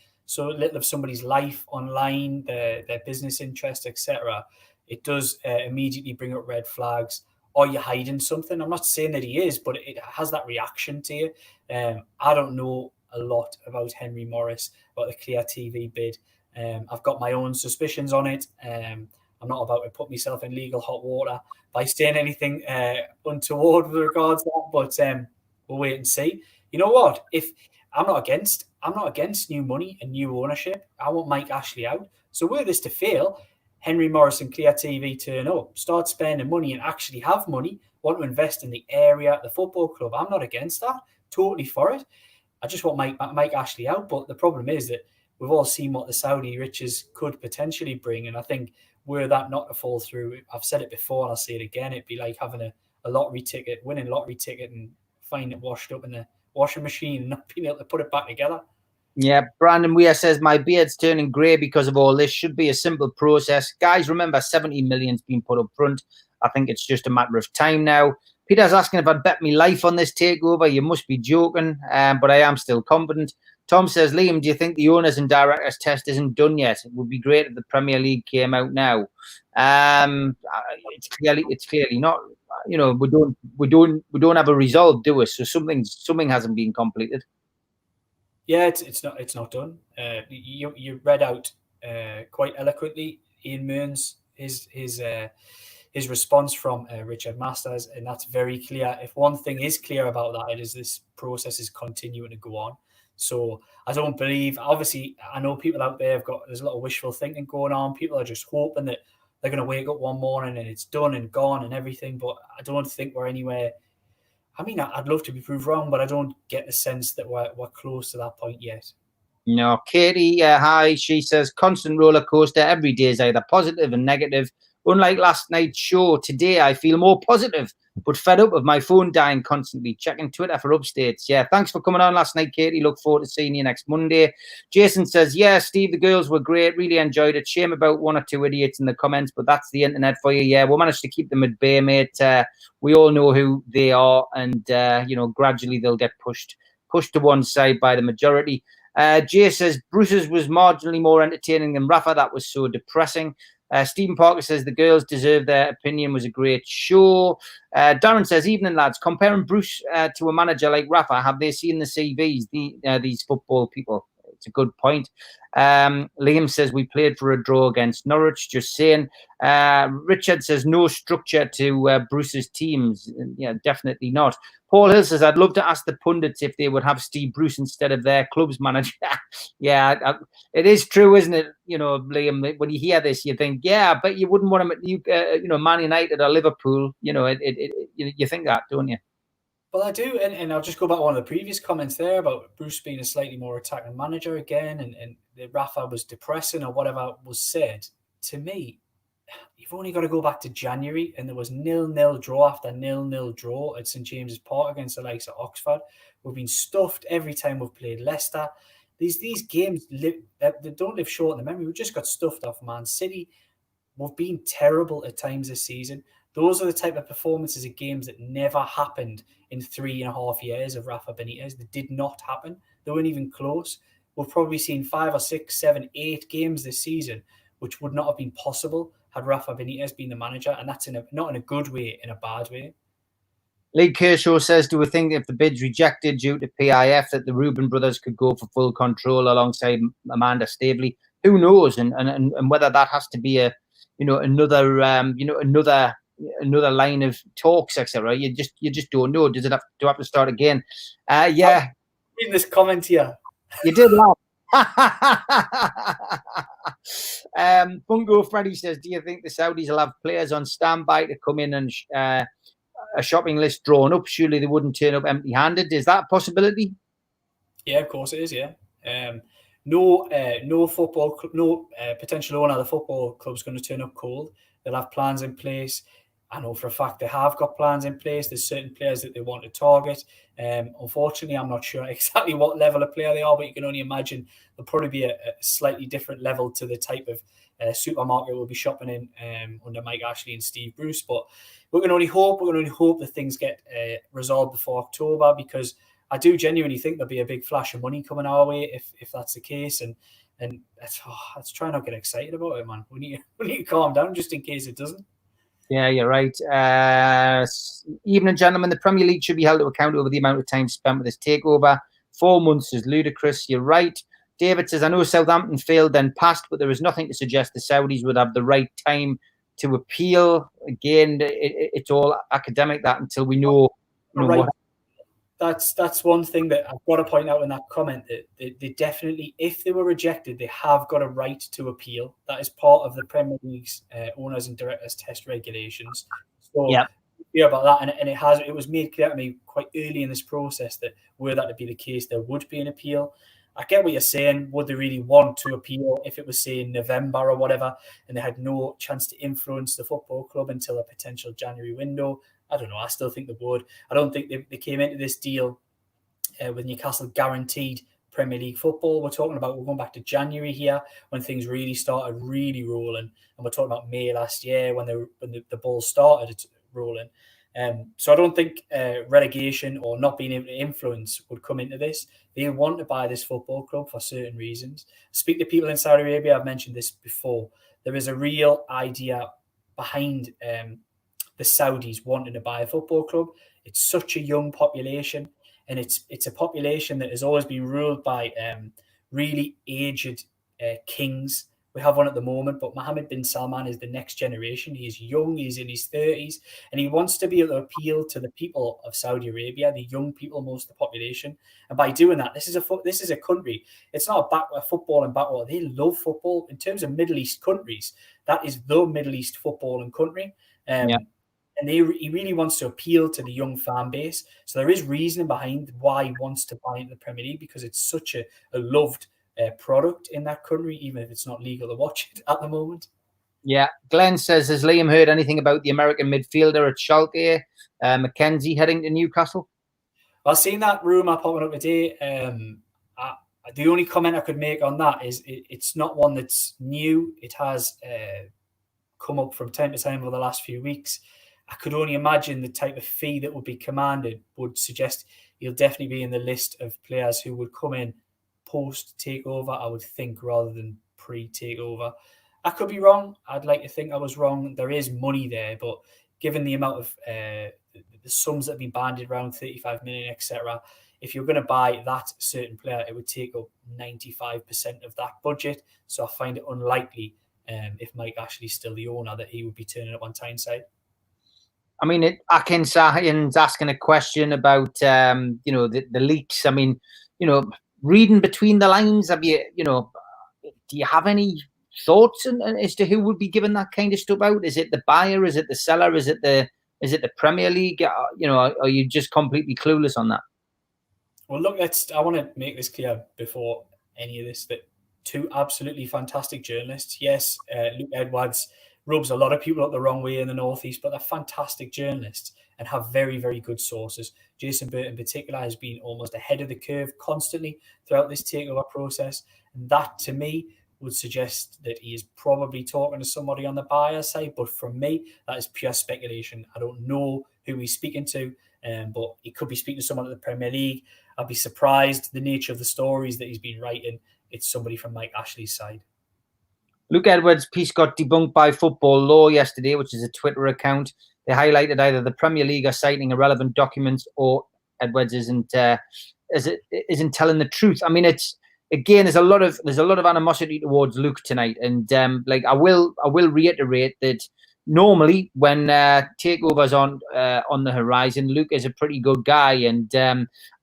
life online, their business interests, etc., it does immediately bring up red flags. Are you hiding something? I'm not saying that he is, but it has that reaction to you. I don't know a lot about Henry Morris, about the Clear TV bid. I've got my own suspicions on it. I'm not about to put myself in legal hot water by saying anything untoward with regards to that, but we'll wait and see. You know what? If I'm not against new money and new ownership. I want Mike Ashley out. So were this to fail, Henry Morris and Clear TV turn up, start spending money and actually have money, want to invest in the area, the football club. I'm not against that. Totally for it. I just want Mike Ashley out. But the problem is that we've all seen what the Saudi riches could potentially bring. And I think were that not to fall through, I've said it before and I'll say it again, it'd be like having a lottery ticket, winning a lottery ticket and finding it washed up in the washing machine and not being able to put it back together. Yeah, Brandon Weir says, my beard's turning grey because of all this. Should be a simple process. Guys, remember, 70 million's been put up front. I think it's just a matter of time now. Peter's asking if I'd bet my life on this takeover. You must be joking, but I am still confident. Tom says, Liam, do you think the owners and directors test isn't done yet? It would be great if the Premier League came out now. It's clearly not. You know, we don't have a result, do we? So something hasn't been completed. Yeah, it's not done. You read out quite eloquently Ian Mearns his response from Richard Masters, and that's very clear. If one thing is clear about that, it is this process is continuing to go on. So I don't believe. Obviously, I know people out there there's a lot of wishful thinking going on. People are just hoping that they're going to wake up one morning and it's done and gone and everything. But I don't think we're anywhere. I mean, I'd love to be proved wrong, but I don't get the sense that we're close to that point yet. No, Katie, hi. She says, constant roller coaster. Every day is either positive and negative. Unlike last night's show, today I feel more positive, but fed up of my phone dying constantly. Checking Twitter for updates. Yeah, thanks for coming on last night, Katie. Look forward to seeing you next Monday. Jason says, yeah, Steve, the girls were great. Really enjoyed it. Shame about one or two idiots in the comments, but that's the internet for you. Yeah, we'll manage to keep them at bay, mate. We all know who they are, and, gradually they'll get pushed to one side by the majority. Jay says, Bruce's was marginally more entertaining than Rafa. That was so depressing. Stephen Parker says the girls deserve their opinion, was a great show. Darren says, evening lads, comparing Bruce to a manager like Rafa, have they seen the CVs, these football people? It's a good point. Liam says we played for a draw against Norwich, just saying. Richard says no structure to Bruce's teams. Yeah, definitely not. Paul Hill says, I'd love to ask the pundits if they would have Steve Bruce instead of their club's manager. Yeah, it is true, isn't it? You know, Liam, when you hear this, you think, yeah, but you wouldn't want him at, Man United or Liverpool. You know, you think that, don't you? Well, I do, and I'll just go back to one of the previous comments there about Bruce being a slightly more attacking manager again, and Rafa was depressing or whatever was said. To me, you've only got to go back to January, and there was 0-0 draw after 0-0 draw at St James's Park against the likes of Oxford. We've been stuffed every time we've played Leicester. These games they don't live short in the memory. We just got stuffed off Man City. We've been terrible at times this season. Those are the type of performances of games that never happened in 3.5 years of Rafa Benitez. They did not happen. They weren't even close. We've probably seen 5 or 6, 7, 8 games this season, which would not have been possible had Rafa Benitez been the manager. And that's not in a good way, in a bad way. Lee Kershaw says, do we think if the bid's rejected due to PIF that the Reuben brothers could go for full control alongside Amanda Staveley? Who knows? And whether that has to be another line of talks, etc. You just don't know. Does it have to start again? Yeah. In this comment here, you did laugh. Bungo Freddy says, do you think the Saudis will have players on standby to come in and a shopping list drawn up? Surely they wouldn't turn up empty-handed. Is that a possibility? Yeah, of course it is. Yeah. No potential owner of the football club's going to turn up cold. They'll have plans in place. I know for a fact they have got plans in place. There's certain players that they want to target. Unfortunately, I'm not sure exactly what level of player they are, but you can only imagine there'll probably be a slightly different level to the type of supermarket we'll be shopping in under Mike Ashley and Steve Bruce. But we can only hope that things get resolved before October, because I do genuinely think there'll be a big flash of money coming our way if that's the case. And let's try not to get excited about it, man. We need to calm down just in case it doesn't. Yeah, you're right. Evening, gentlemen. The Premier League should be held to account over the amount of time spent with this takeover. 4 months is ludicrous. You're right. David says, I know Southampton failed then passed, but there is nothing to suggest the Saudis would have the right time to appeal. Again, it's all academic, that, until we know right. what. That's one thing that I've got to point out in that comment, that they definitely, if they were rejected, they have got a right to appeal. That is part of the Premier League's owners and directors test regulations. So yeah, about that, and it was made clear to me quite early in this process that were that to be the case, there would be an appeal. I get what you're saying. Would they really want to appeal if it was, say, in November or whatever, and they had no chance to influence the football club until a potential January window? I don't know. I still think they would. I don't think they came into this deal with Newcastle guaranteed Premier League football. We're going back to January here, when things really started really rolling, and we're talking about May last year when the ball started rolling. So I don't think relegation or not being able to influence would come into this. They want to buy this football club for certain reasons. Speak to people in Saudi Arabia. I've mentioned this before. There is a real idea behind the Saudis wanting to buy a football club. It's such a young population, and it's a population that has always been ruled by really aged kings. We have one at the moment, but Mohammed bin Salman is the next generation. He's young, he's in his 30s, and he wants to be able to appeal to the people of Saudi Arabia, the young people, most of the population. And by doing that, this is a country. It's not a football and backwater. They love football. In terms of Middle East countries, that is the Middle East footballing country. And he really wants to appeal to the young fan base. So there is reasoning behind why he wants to buy into the Premier League, because it's such a loved product in that country, even if it's not legal to watch it at the moment. Yeah. Glenn says, has Liam heard anything about the American midfielder at Schalke, Mackenzie, heading to Newcastle? I've seen that rumour popping up today. The only comment I could make on that is it's not one that's new. It has come up from time to time over the last few weeks. I could only imagine the type of fee that would be commanded would suggest he'll definitely be in the list of players who would come in post-takeover, I would think, rather than pre-takeover. I could be wrong. I'd like to think I was wrong. There is money there, but given the amount of the sums that have been banded around 35 million, etc., if you're going to buy that certain player, it would take up 95% of that budget. So I find it unlikely, if Mike Ashley's still the owner, that he would be turning up on Tyneside. I mean, Akin Sahian's asking a question about, the leaks. I mean, reading between the lines, have you, do you have any thoughts as to who would be giving that kind of stuff out? Is it the buyer? Is it the seller? Is it the Premier League? Are you just completely clueless on that? Well, look, I want to make this clear before any of this, that two absolutely fantastic journalists. Yes, Luke Edwards rubs a lot of people up the wrong way in the Northeast, but they're fantastic journalists and have very, very good sources. Jason Burt in particular has been almost ahead of the curve constantly throughout this takeover process. And that, to me, would suggest that he is probably talking to somebody on the buyer side. But from me, that is pure speculation. I don't know who he's speaking to, but he could be speaking to someone at the Premier League. I'd be surprised the nature of the stories that he's been writing. It's somebody from Mike Ashley's side. Luke Edwards' piece got debunked by Football Law yesterday, which is a Twitter account. They highlighted either the Premier League are citing irrelevant documents, or Edwards isn't telling the truth. I mean, it's, again, there's a lot of animosity towards Luke tonight, and I will reiterate that normally when takeovers on the horizon, Luke is a pretty good guy, and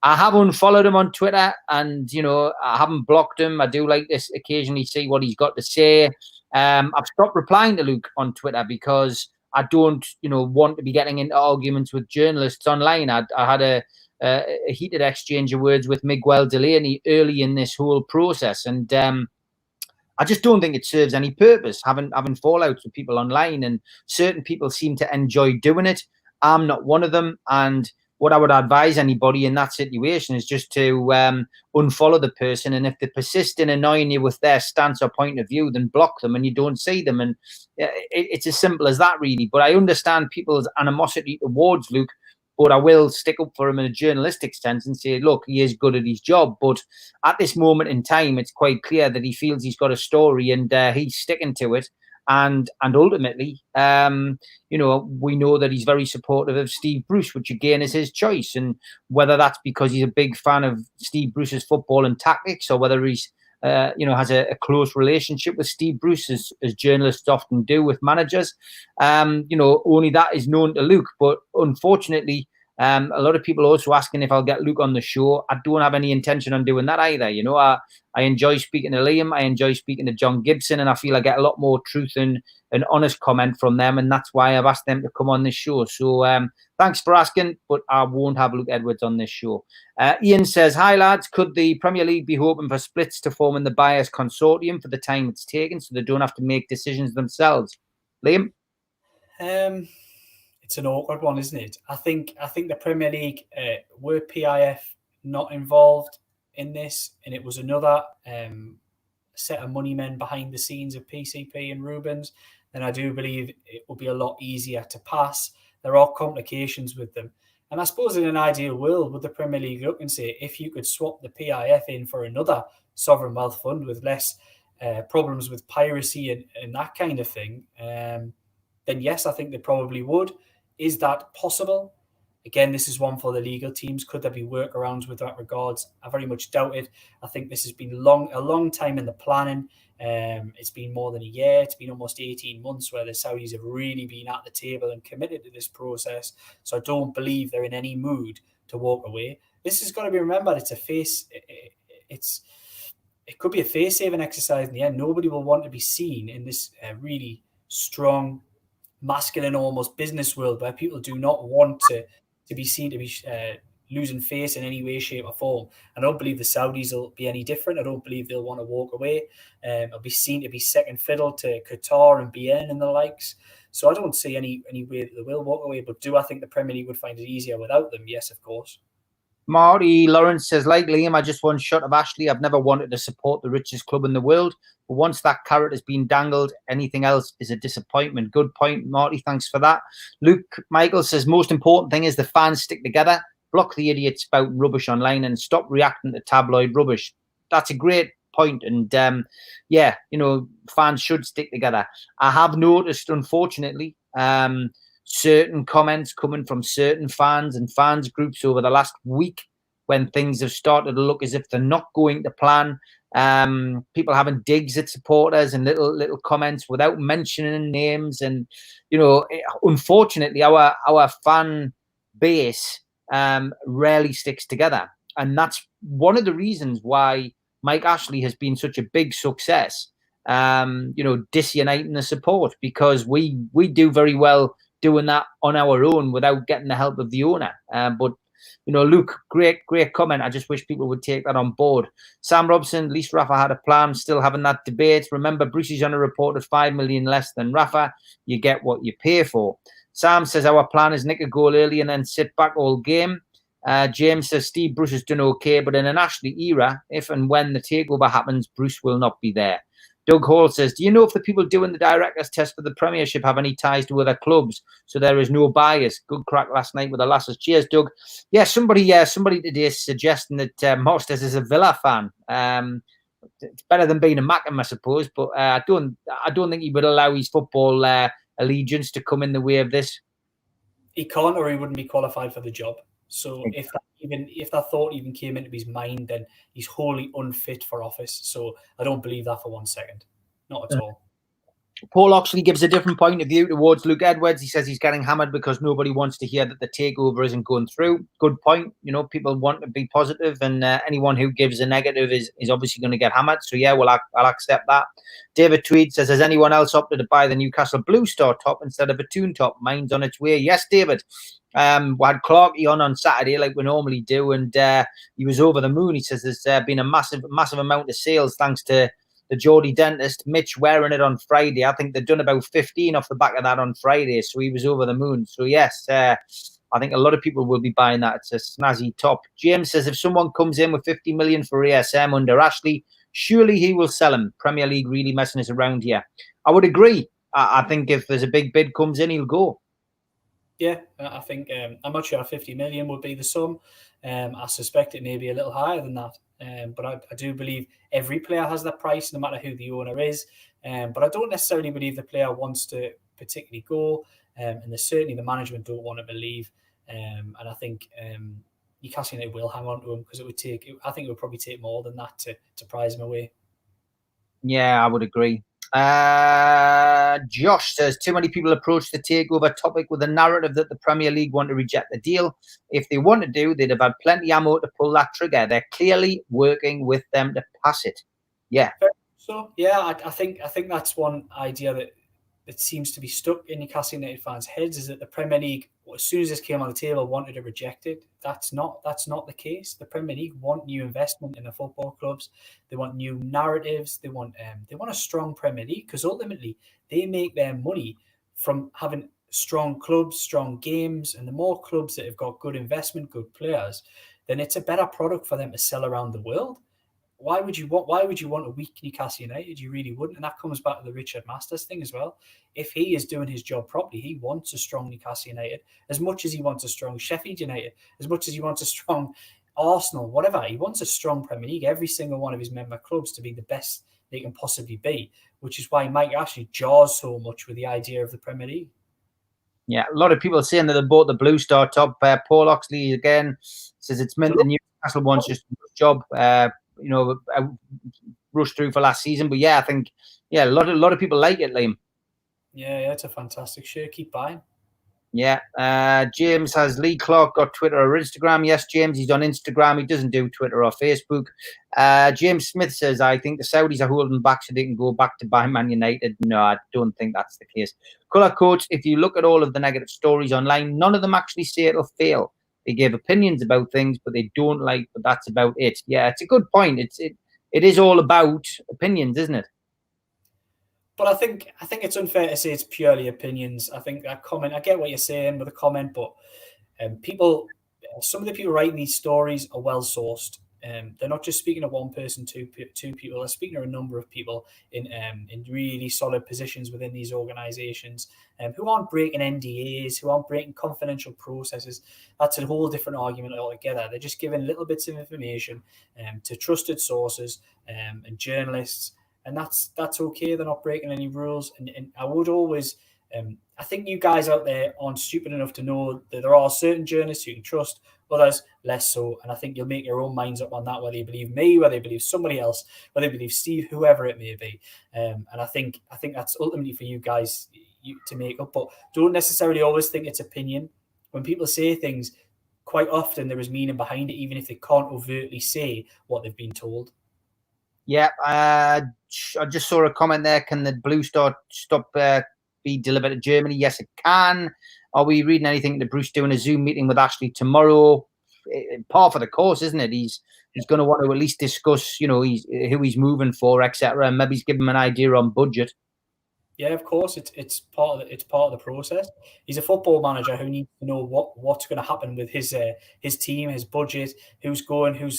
I have unfollowed him on Twitter, and I haven't blocked him. I do like to occasionally see what he's got to say. I've stopped replying to Luke on Twitter because I don't want to be getting into arguments with journalists online. I had a heated exchange of words with Miguel Delaney early in this whole process, and I just don't think it serves any purpose having fallouts with people online, and certain people seem to enjoy doing it. I'm not one of them, and what I would advise anybody in that situation is just to unfollow the person, and if they persist in annoying you with their stance or point of view, then block them and you don't see them, and it's as simple as that, really. But I understand people's animosity towards Luke, but I will stick up for him in a journalistic sense and say, look, he is good at his job. But at this moment in time, it's quite clear that he feels he's got a story, and he's sticking to it. And ultimately, we know that he's very supportive of Steve Bruce, which again is his choice. And whether that's because he's a big fan of Steve Bruce's football and tactics, or whether he's has a close relationship with Steve Bruce, as journalists often do with managers. Only that is known to Luke. But unfortunately, a lot of people are also asking if I'll get Luke on the show. I don't have any intention on doing that either. I enjoy speaking to Liam. I enjoy speaking to John Gibson, and I feel I get a lot more truth and an honest comment from them, and that's why I've asked them to come on this show. So thanks for asking, but I won't have Luke Edwards on this show. Ian says, hi lads, could the Premier League be hoping for splits to form in the buyers consortium for the time it's taken, so they don't have to make decisions themselves? Liam? It's an awkward one, isn't it? I think the Premier League were PIF not involved in this, and it was another set of money men behind the scenes of PCP and Rubens, then I do believe it will be a lot easier to pass. There are complications with them. And I suppose in an ideal world, would the Premier League look and say, if you could swap the PIF in for another sovereign wealth fund with less problems with piracy and that kind of thing, then yes, I think they probably would. Is that possible? Again, this is one for the legal teams. Could there be workarounds with that regards? I very much doubt it. I think this has been a long time in the planning. It's been more than a year. It's been almost 18 months where the Saudis have really been at the table and committed to this process. So I don't believe they're in any mood to walk away. This has got to be remembered. It could be a face-saving exercise in the end. Nobody will want to be seen in this really strong, masculine, almost business world where people do not want to be seen to be losing face in any way, shape or form. I don't believe the Saudis will be any different. I don't believe they'll want to walk away. It'll be seen to be second fiddle to Qatar and BN and the likes. So I don't see any way that they will walk away. But do I think the Premier League would find it easier without them? Yes, of course. Marty Lawrence says, like Liam, I just want shot of Ashley. I've never wanted to support the richest club in the world. But once that carrot has been dangled, anything else is a disappointment. Good point, Marty. Thanks for that. Luke Michael says, most important thing is the fans stick together, block the idiots spouting rubbish online, and stop reacting to tabloid rubbish. That's a great point. And fans should stick together. I have noticed, unfortunately, certain comments coming from certain fans and fans groups over the last week when things have started to look as if they're not going to plan. People having digs at supporters and little comments without mentioning names. And, unfortunately, our fan base rarely sticks together. And that's one of the reasons why Mike Ashley has been such a big success, disuniting the support, because we do very well doing that on our own without getting the help of the owner. But Luke, great comment. I just wish people would take that on board. Sam Robson, at least Rafa had a plan, still having that debate. Remember, Brucey's on a reported 5 million less than Rafa. You get what you pay for. Sam says our plan is nick a goal early and then sit back all game. James says Steve Bruce has done okay, but in an Ashley era, if and when the takeover happens, Bruce will not be there. Doug Hall says, do you know if the people doing the directors test for the Premiership have any ties to other clubs, so there is no bias? Good crack last night with the lasses. Cheers, Doug. Yeah, somebody today is suggesting that Mosters is a Villa fan. It's better than being a Mackham, I suppose, but I don't think he would allow his football allegiance to come in the way of this. He can't, or he wouldn't be qualified for the job. So if that thought even came into his mind, then he's wholly unfit for office. So I don't believe that for 1 second. Not at all. Paul Oxley gives a different point of view towards Luke Edwards. He says he's getting hammered because nobody wants to hear that the takeover isn't going through. Good point. You know, people want to be positive, and anyone who gives a negative is obviously going to get hammered. So yeah, well, I'll accept that. David Tweed says, has anyone else opted to buy the Newcastle Blue Star top instead of a Toon top? Mine's on its way. Yes, David. We had Clarkey on Saturday like we normally do, and he was over the moon. He says there's been a massive amount of sales thanks to the Geordie dentist, Mitch, wearing it on Friday. I think they've done about 15 off the back of that on Friday, so he was over the moon. So yes, I think a lot of people will be buying that. It's a snazzy top. James says if someone comes in with 50 million for ASM under Ashley, surely he will sell him. Premier League really messing us around here. I would agree. I think if there's a big bid comes in, he'll go. Yeah, I think I'm not sure 50 million would be the sum. I suspect it may be a little higher than that. But I do believe every player has that price, no matter who the owner is. But I don't necessarily believe the player wants to particularly go. And certainly the management don't want to leave. And I think Newcastle United will hang on to him because I think it would probably take more than that to prize him away. Yeah, I would agree. Josh says too many people approach the takeover topic with a narrative that the Premier League want to reject the deal. If they want to do, they'd have had plenty ammo to pull that trigger. They're clearly working with them to pass it. Yeah. So yeah, I think that's one idea that seems to be stuck in Newcastle United fans' heads, is that the Premier League, as soon as this came on the table, wanted to reject it. That's not the case. The Premier League want new investment in the football clubs. They want new narratives. They want a strong Premier League, because ultimately they make their money from having strong clubs, strong games, and the more clubs that have got good investment, good players, then it's a better product for them to sell around the world. Why would you want a weak Newcastle United? You really wouldn't. And that comes back to the Richard Masters thing as well. If he is doing his job properly, he wants a strong Newcastle United as much as he wants a strong Sheffield United, as much as he wants a strong Arsenal, whatever. He wants a strong Premier League, every single one of his member clubs to be the best they can possibly be, which is why Mike Ashley jars so much with the idea of the Premier League. Yeah, a lot of people are saying that they bought the Blue Star top. Paul Oxley again says it's meant the Newcastle one's just a good job. Rushed through for last season, but yeah, I think a lot of people like it, Liam. Yeah, it's a fantastic shirt. Keep buying. Yeah, James has Lee Clark got Twitter or Instagram? Yes, James, he's on Instagram. He doesn't do Twitter or Facebook. James Smith says, I think the Saudis are holding back so they can go back to buy Man United. No, I don't think that's the case. Colour Coach, if you look at all of the negative stories online, none of them actually say it'll fail. They give opinions about things, but they don't like, but that's about it. Yeah, it's a good point. It is all about opinions, isn't it? But I think it's unfair to say it's purely opinions. I think that comment, I get what you're saying with the comment, but some of the people writing these stories are well sourced. They're not just speaking to one person, two people. They're speaking to a number of people in really solid positions within these organisations, who aren't breaking NDAs, who aren't breaking confidential processes. That's a whole different argument altogether. They're just giving little bits of information to trusted sources and journalists. And that's okay. They're not breaking any rules. And I would always, I think you guys out there aren't stupid enough to know that there are certain journalists you can trust, others less so. And I think you'll make your own minds up on that, whether you believe me, whether you believe somebody else, whether you believe Steve, whoever it may be. And I think that's ultimately for you guys to make up. But don't necessarily always think it's opinion. When people say things, quite often there is meaning behind it, even if they can't overtly say what they've been told. Yeah, I just saw a comment there. Can the Blue Star stop be delivered to Germany? Yes, it can. Are we reading anything that Bruce doing a Zoom meeting with Ashley tomorrow? Par for the course, isn't it? He's going to want to at least discuss, who he's moving for, etc. And maybe he's give him an idea on budget. Yeah, of course, it's part of the process. He's a football manager who needs to know what's going to happen with his team, his budget, who's going, who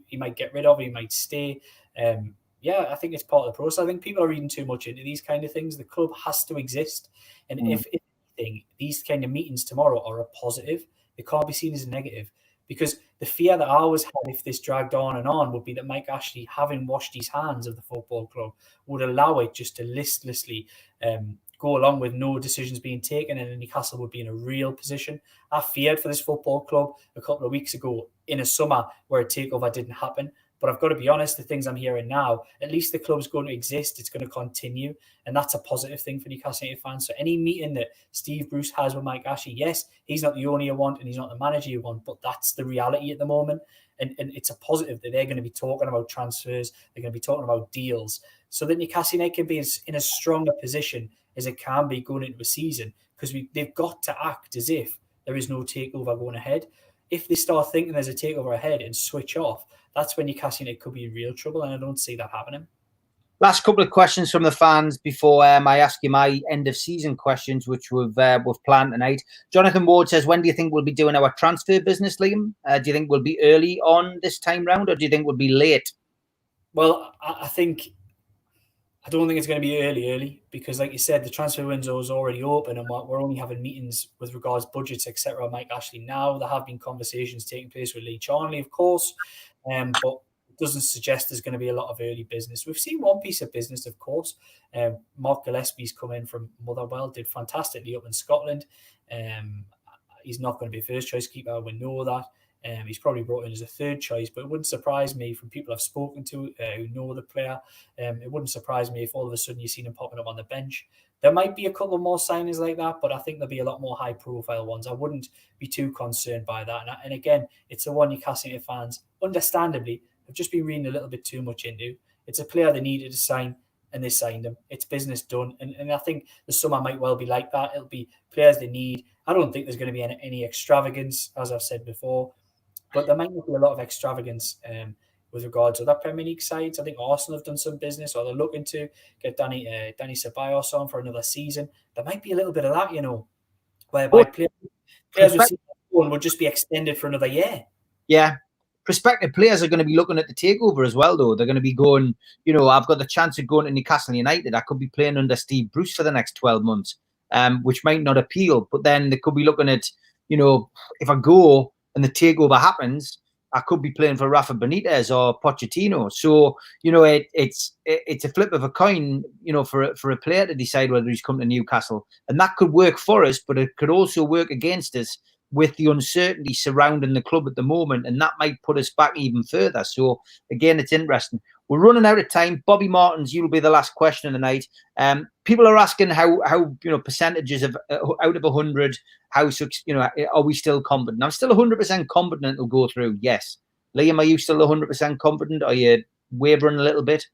he might get rid of, he might stay. Yeah, I think it's part of the process. I think people are reading too much into these kind of things. The club has to exist, and if anything, these kind of meetings tomorrow are a positive. They can't be seen as a negative, because the fear that I always had if this dragged on and on would be that Mike Ashley, having washed his hands of the football club, would allow it just to listlessly go along with no decisions being taken, and Newcastle would be in a real position. I feared for this football club a couple of weeks ago in a summer where a takeover didn't happen. But I've got to be honest, the things I'm hearing now, at least the club's going to exist. It's going to continue. And that's a positive thing for Newcastle United fans. So any meeting that Steve Bruce has with Mike Ashley, yes, he's not the owner you want and he's not the manager you want, but that's the reality at the moment. And it's a positive that they're going to be talking about transfers. They're going to be talking about deals so that Newcastle United can be in as strong a position as it can be going into a season, because they've got to act as if there is no takeover going ahead. If they start thinking there's a takeover ahead and switch off, that's when Newcastle United could be in real trouble, and I don't see that happening. Last couple of questions from the fans before I ask you my end of season questions, which we've planned tonight. Jonathan Ward says, when do you think we'll be doing our transfer business, Liam? Do you think we'll be early on this time round, or do you think we'll be late? Well, I don't think it's going to be early, because like you said, the transfer window is already open and we're only having meetings with regards budgets, etc. Mike Ashley now. There have been conversations taking place with Lee Charnley, of course, but it doesn't suggest there's going to be a lot of early business. We've seen one piece of business, of course. Mark Gillespie's come in from Motherwell, did fantastically up in Scotland. He's not going to be a first choice keeper, we know that. He's probably brought in as a third choice, but it wouldn't surprise me from people I've spoken to who know the player. It wouldn't surprise me if all of a sudden you've seen him popping up on the bench. There might be a couple more signings like that, but I think there'll be a lot more high-profile ones. I wouldn't be too concerned by that. And again, it's the one Newcastle United fans, understandably, have just been reading a little bit too much into. It's a player they needed to sign, and they signed him. It's business done. And I think the summer might well be like that. It'll be players they need. I don't think there's going to be any extravagance, as I've said before. But there might not be a lot of extravagance with regards to other Premier League sides. I think Arsenal have done some business, or they're looking to get Danny Ceballos on for another season. There might be a little bit of that, whereby players would just be extended for another year. Yeah. Prospective players are going to be looking at the takeover as well, though. They're going to be going, I've got the chance of going to Newcastle United. I could be playing under Steve Bruce for the next 12 months, which might not appeal. But then they could be looking at, if I go and the takeover happens, I could be playing for Rafa Benitez or Pochettino. So, it's a flip of a coin, for a player to decide whether he's come to Newcastle. And that could work for us, but it could also work against us with the uncertainty surrounding the club at the moment. And that might put us back even further. So, again, it's interesting. We're running out of time. Bobby Martins, you'll be the last question of the night. People are asking how percentages of out of 100, are we still confident? I'm still 100% confident it'll go through. Yes. Liam, are you still 100% confident? Are you wavering a little bit?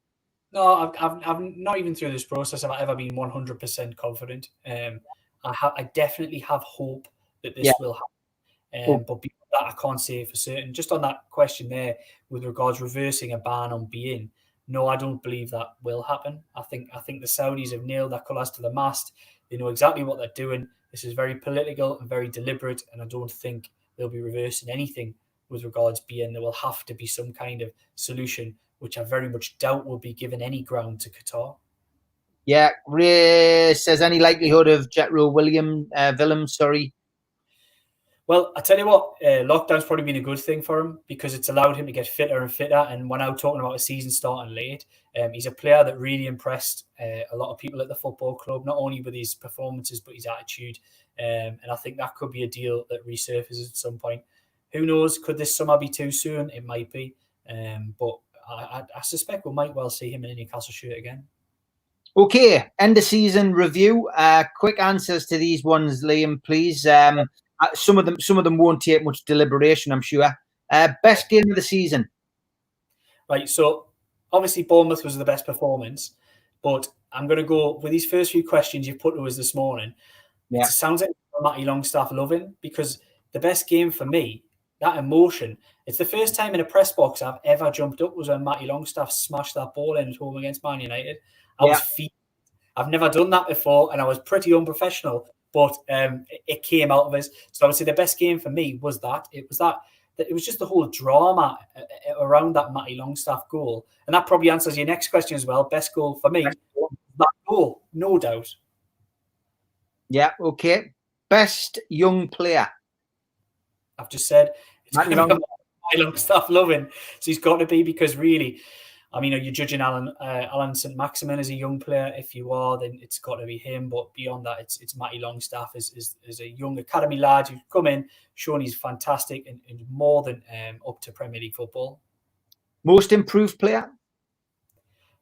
No, I've not even through this process have I ever been 100% confident. I definitely have hope that this will happen. But beyond that, I can't say for certain. Just on that question there, with regards reversing a ban on beIN, no, I don't believe that will happen. I think the Saudis have nailed that colours to the mast. They know exactly what they're doing. This is very political and very deliberate, and I don't think they'll be reversing anything with regards beIN. There will have to be some kind of solution, which I very much doubt will be given any ground to Qatar. Yeah, Ray says, any likelihood of Jetro Willems, sorry? Well, I tell you what, lockdown's probably been a good thing for him, because it's allowed him to get fitter and fitter. And we're now talking about a season starting late. He's a player that really impressed a lot of people at the football club, not only with his performances, but his attitude. And I think that could be a deal that resurfaces at some point. Who knows? Could this summer be too soon? It might be. But I suspect we might well see him in a Newcastle shirt again. Okay, end of season review. Quick answers to these ones, Liam, please. Some of them won't take much deliberation, I'm sure. Best game of the season. Right, so obviously Bournemouth was the best performance, but I'm going to go with these first few questions you've put to us this morning. Yeah. It sounds like Matty Longstaff loving, because the best game for me, that emotion, it's the first time in a press box I've ever jumped up was when Matty Longstaff smashed that ball in at home against Man United. I've never done that before, and I was pretty unprofessional, but it came out of us. So I would say the best game for me was that. It was just the whole drama around that Matty Longstaff goal. And that probably answers your next question as well. Best goal for me, that goal, no doubt. Yeah, okay. Best young player. I've just said it's Matty Longstaff loving. So he's got to be, because really, I mean, are you judging Alan St. Maximin as a young player? If you are, then it's got to be him. But beyond that, it's Matty Longstaff as a young academy lad who's come in, shown he's fantastic and more than up to Premier League football. Most improved player?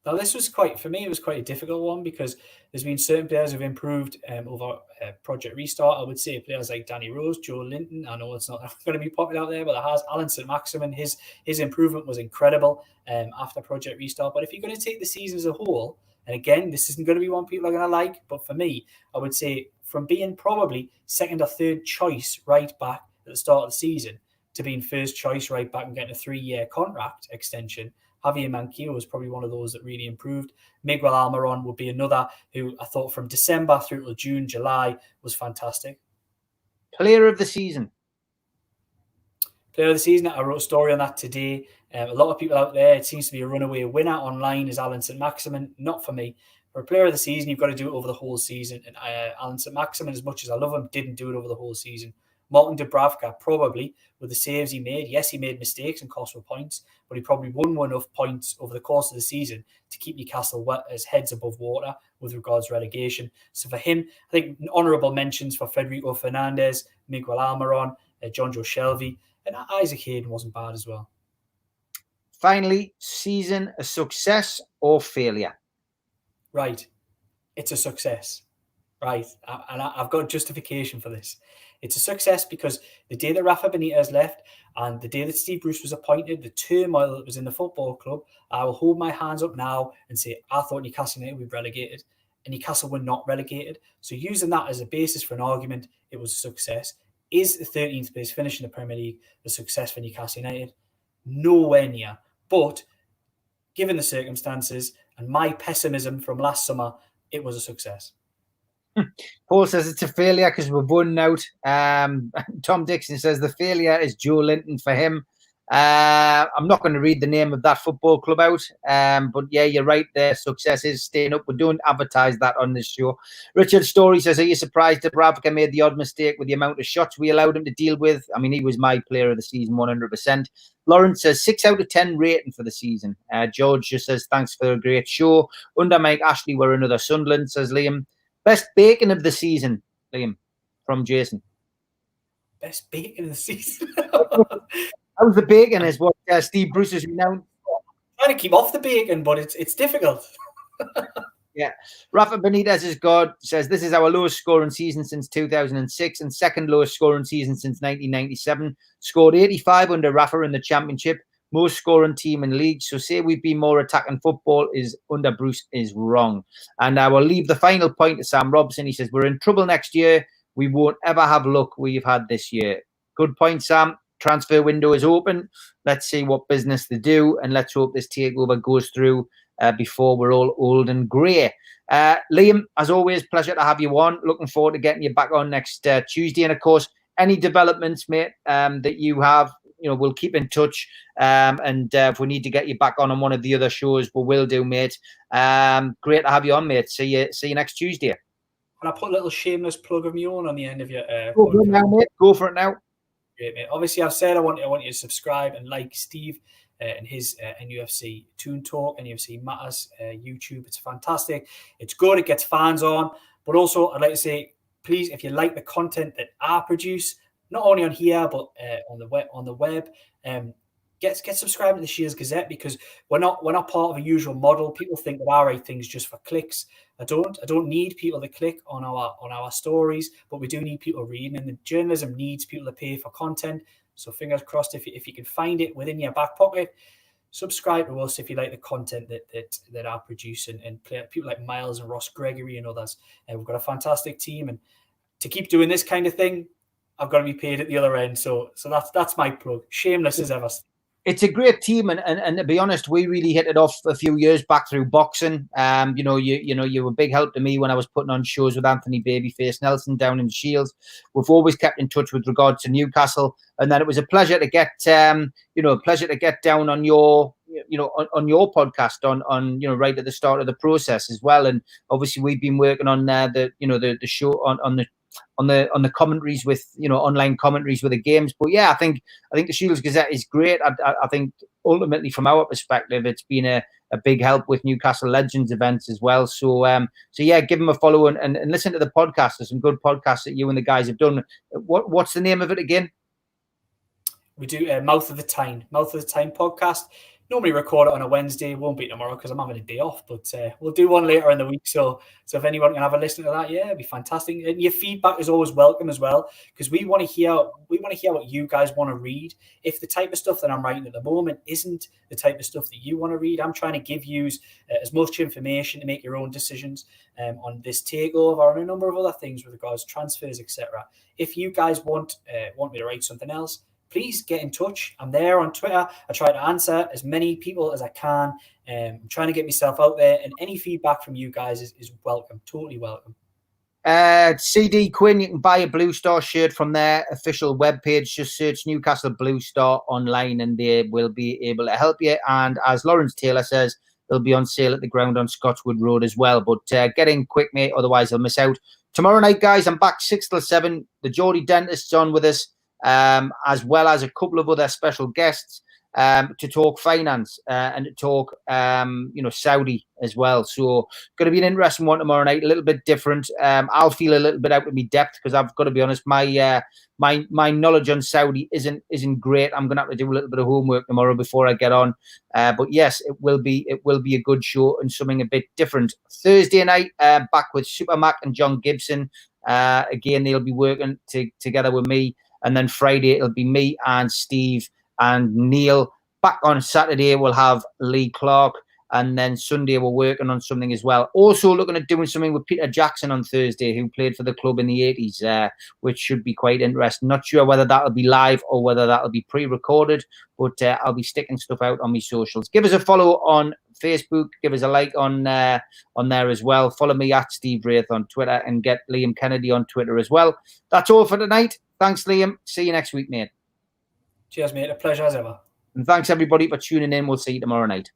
Now, this was for me, it was quite a difficult one because there's been certain players who've improved over Project Restart. I would say players like Danny Rose, Joe Linton. I know it's not going to be popular out there, but there has Alan St. Maximin. His improvement was incredible after Project Restart. But if you're going to take the season as a whole, and again, this isn't going to be one people are going to like, but for me, I would say from being probably second or third choice right back at the start of the season to being first choice right back and getting a 3-year contract extension, Javier Manquillo was probably one of those that really improved. Miguel Almiron would be another who I thought from December through to June, July was fantastic. Player of the season? Player of the season, I wrote a story on that today. A lot of people out there, it seems to be a runaway winner online is Alan St. Maximin. Not for me. For a player of the season, you've got to do it over the whole season. And Alan St. Maximin, as much as I love him, didn't do it over the whole season. Martin Dubravka, probably, with the saves he made. Yes, he made mistakes and cost points, but he probably won enough points over the course of the season to keep Newcastle as heads above water with regards to relegation. So for him, I think honourable mentions for Federico Fernandez, Miguel Almiron, Jonjo Shelvey, and Isaac Hayden wasn't bad as well. Finally, season a success or failure? Right. It's a success. Right. And I've got justification for this. It's a success because the day that Rafa Benitez left and the day that Steve Bruce was appointed, the turmoil that was in the football club, I will hold my hands up now and say, I thought Newcastle United would be relegated and Newcastle were not relegated. So using that as a basis for an argument, it was a success. Is the 13th place finish in the Premier League a success for Newcastle United? Nowhere near. But given the circumstances and my pessimism from last summer, it was a success. Paul says it's a failure because we're running out. Tom Dixon says the failure is Joe Linton for him. I'm not going to read the name of that football club out, but yeah, you're right. Their success is staying up. We don't advertise that on this show. Richard Story says, are you surprised that Dubravka made the odd mistake with the amount of shots we allowed him to deal with? I mean, he was my player of the season, 100%. Lawrence says 6 out of 10 rating for the season. George just says, thanks for a great show. Under Mike Ashley, we're another Sunderland, says Liam. Best bacon of the season, Liam, from Jason. Best bacon of the season? How's the bacon is what Steve Bruce is renowned for. Trying to keep off the bacon, but it's difficult. Yeah. Rafa Benitez is God says this is our lowest scoring season since 2006 and second lowest scoring season since 1997. Scored 85 under Rafa in the Championship. Most scoring team in league. So say we've been more attacking football is under Bruce is wrong. And I will leave the final point to Sam Robson. He says, we're in trouble next year. We won't ever have luck we've had this year. Good point, Sam. Transfer window is open. Let's see what business they do. And let's hope this takeover goes through before we're all old and grey. Liam, as always, pleasure to have you on. Looking forward to getting you back on next Tuesday. And of course, any developments, mate, that you have, we'll keep in touch. And if we need to get you back on one of the other shows, we will do, mate. Great to have you on, mate. See you next Tuesday. Can I put a little shameless plug of my own on the end of your Go for it now, mate. Go for it now. Great, mate. Obviously, I've said I want you to subscribe and like Steve and his NUFC Toon Talk, NUFC Matters YouTube. It's fantastic. It's good. It gets fans on. But also, I'd like to say, please, if you like the content that I produce, not only on here but on the web, get subscribed to the Shields Gazette because we're not part of a usual model. People think that I write things just for clicks. I don't need people to click on our stories, but we do need people reading, and the journalism needs people to pay for content. So fingers crossed, if you can find it within your back pocket, subscribe to us if you like the content that I produce and people like Miles and Ross Gregory and others. We've got a fantastic team, and to keep doing this kind of thing, I've got to be paid at the other end. So that's my plug. Shameless as ever. It's a great team, and to be honest, we really hit it off a few years back through boxing. You were a big help to me when I was putting on shows with Anthony Babyface Nelson down in Shields. We've always kept in touch with regard to Newcastle, and then it was a pleasure to get down on your on your podcast on right at the start of the process as well. And obviously we've been working on the show on the commentaries with online commentaries with the games. But yeah, I think the Shields Gazette is great. I think ultimately from our perspective, it's been a big help with Newcastle Legends events as well. So yeah, give them a follow and listen to the podcast. There's some good podcasts that you and the guys have done. What's the name of it again? We do Mouth of the Tyne podcast. normally record it on a Wednesday. It won't be tomorrow because I'm having a day off, but we'll do one later in the week. So if anyone can have a listen to that, yeah, it'd be fantastic. And your feedback is always welcome as well, because we want to hear what you guys want to read. If the type of stuff that I'm writing at the moment isn't the type of stuff that you want to read, I'm trying to give you as much information to make your own decisions on this takeover or on a number of other things with regards to transfers, etc. If you guys want me to write something else, please get in touch. I'm there on Twitter. I try to answer as many people as I can. I'm trying to get myself out there, and any feedback from you guys is welcome, totally welcome. CD Quinn, you can buy a Blue Star shirt from their official webpage. Just search Newcastle Blue Star online and they will be able to help you. And as Lawrence Taylor says, they'll be on sale at the ground on Scotchwood Road as well. But get in quick, mate, otherwise I'll miss out. Tomorrow night, guys, I'm back 6 till 7. The Geordie Dentist's on with us, as well as a couple of other special guests to talk finance and to talk, Saudi as well. So going to be an interesting one tomorrow night, a little bit different. I'll feel a little bit out of my depth because I've got to be honest, my knowledge on Saudi isn't great. I'm going to have to do a little bit of homework tomorrow before I get on. But yes, it will be a good show and something a bit different. Thursday night, back with Super Mac and John Gibson. Again, they'll be working together with me. And then Friday, it'll be me and Steve and Neil. Back on Saturday, we'll have Lee Clark. And then Sunday, we're working on something as well. Also looking at doing something with Peter Jackson on Thursday, who played for the club in the 80s, which should be quite interesting. Not sure whether that'll be live or whether that'll be pre-recorded, but I'll be sticking stuff out on my socials. Give us a follow on Facebook. Give us a like on there as well. Follow me at Steve Wraith on Twitter and get Liam Kennedy on Twitter as well. That's all for tonight. Thanks, Liam. See you next week, mate. Cheers, mate. A pleasure as ever. And thanks, everybody, for tuning in. We'll see you tomorrow night.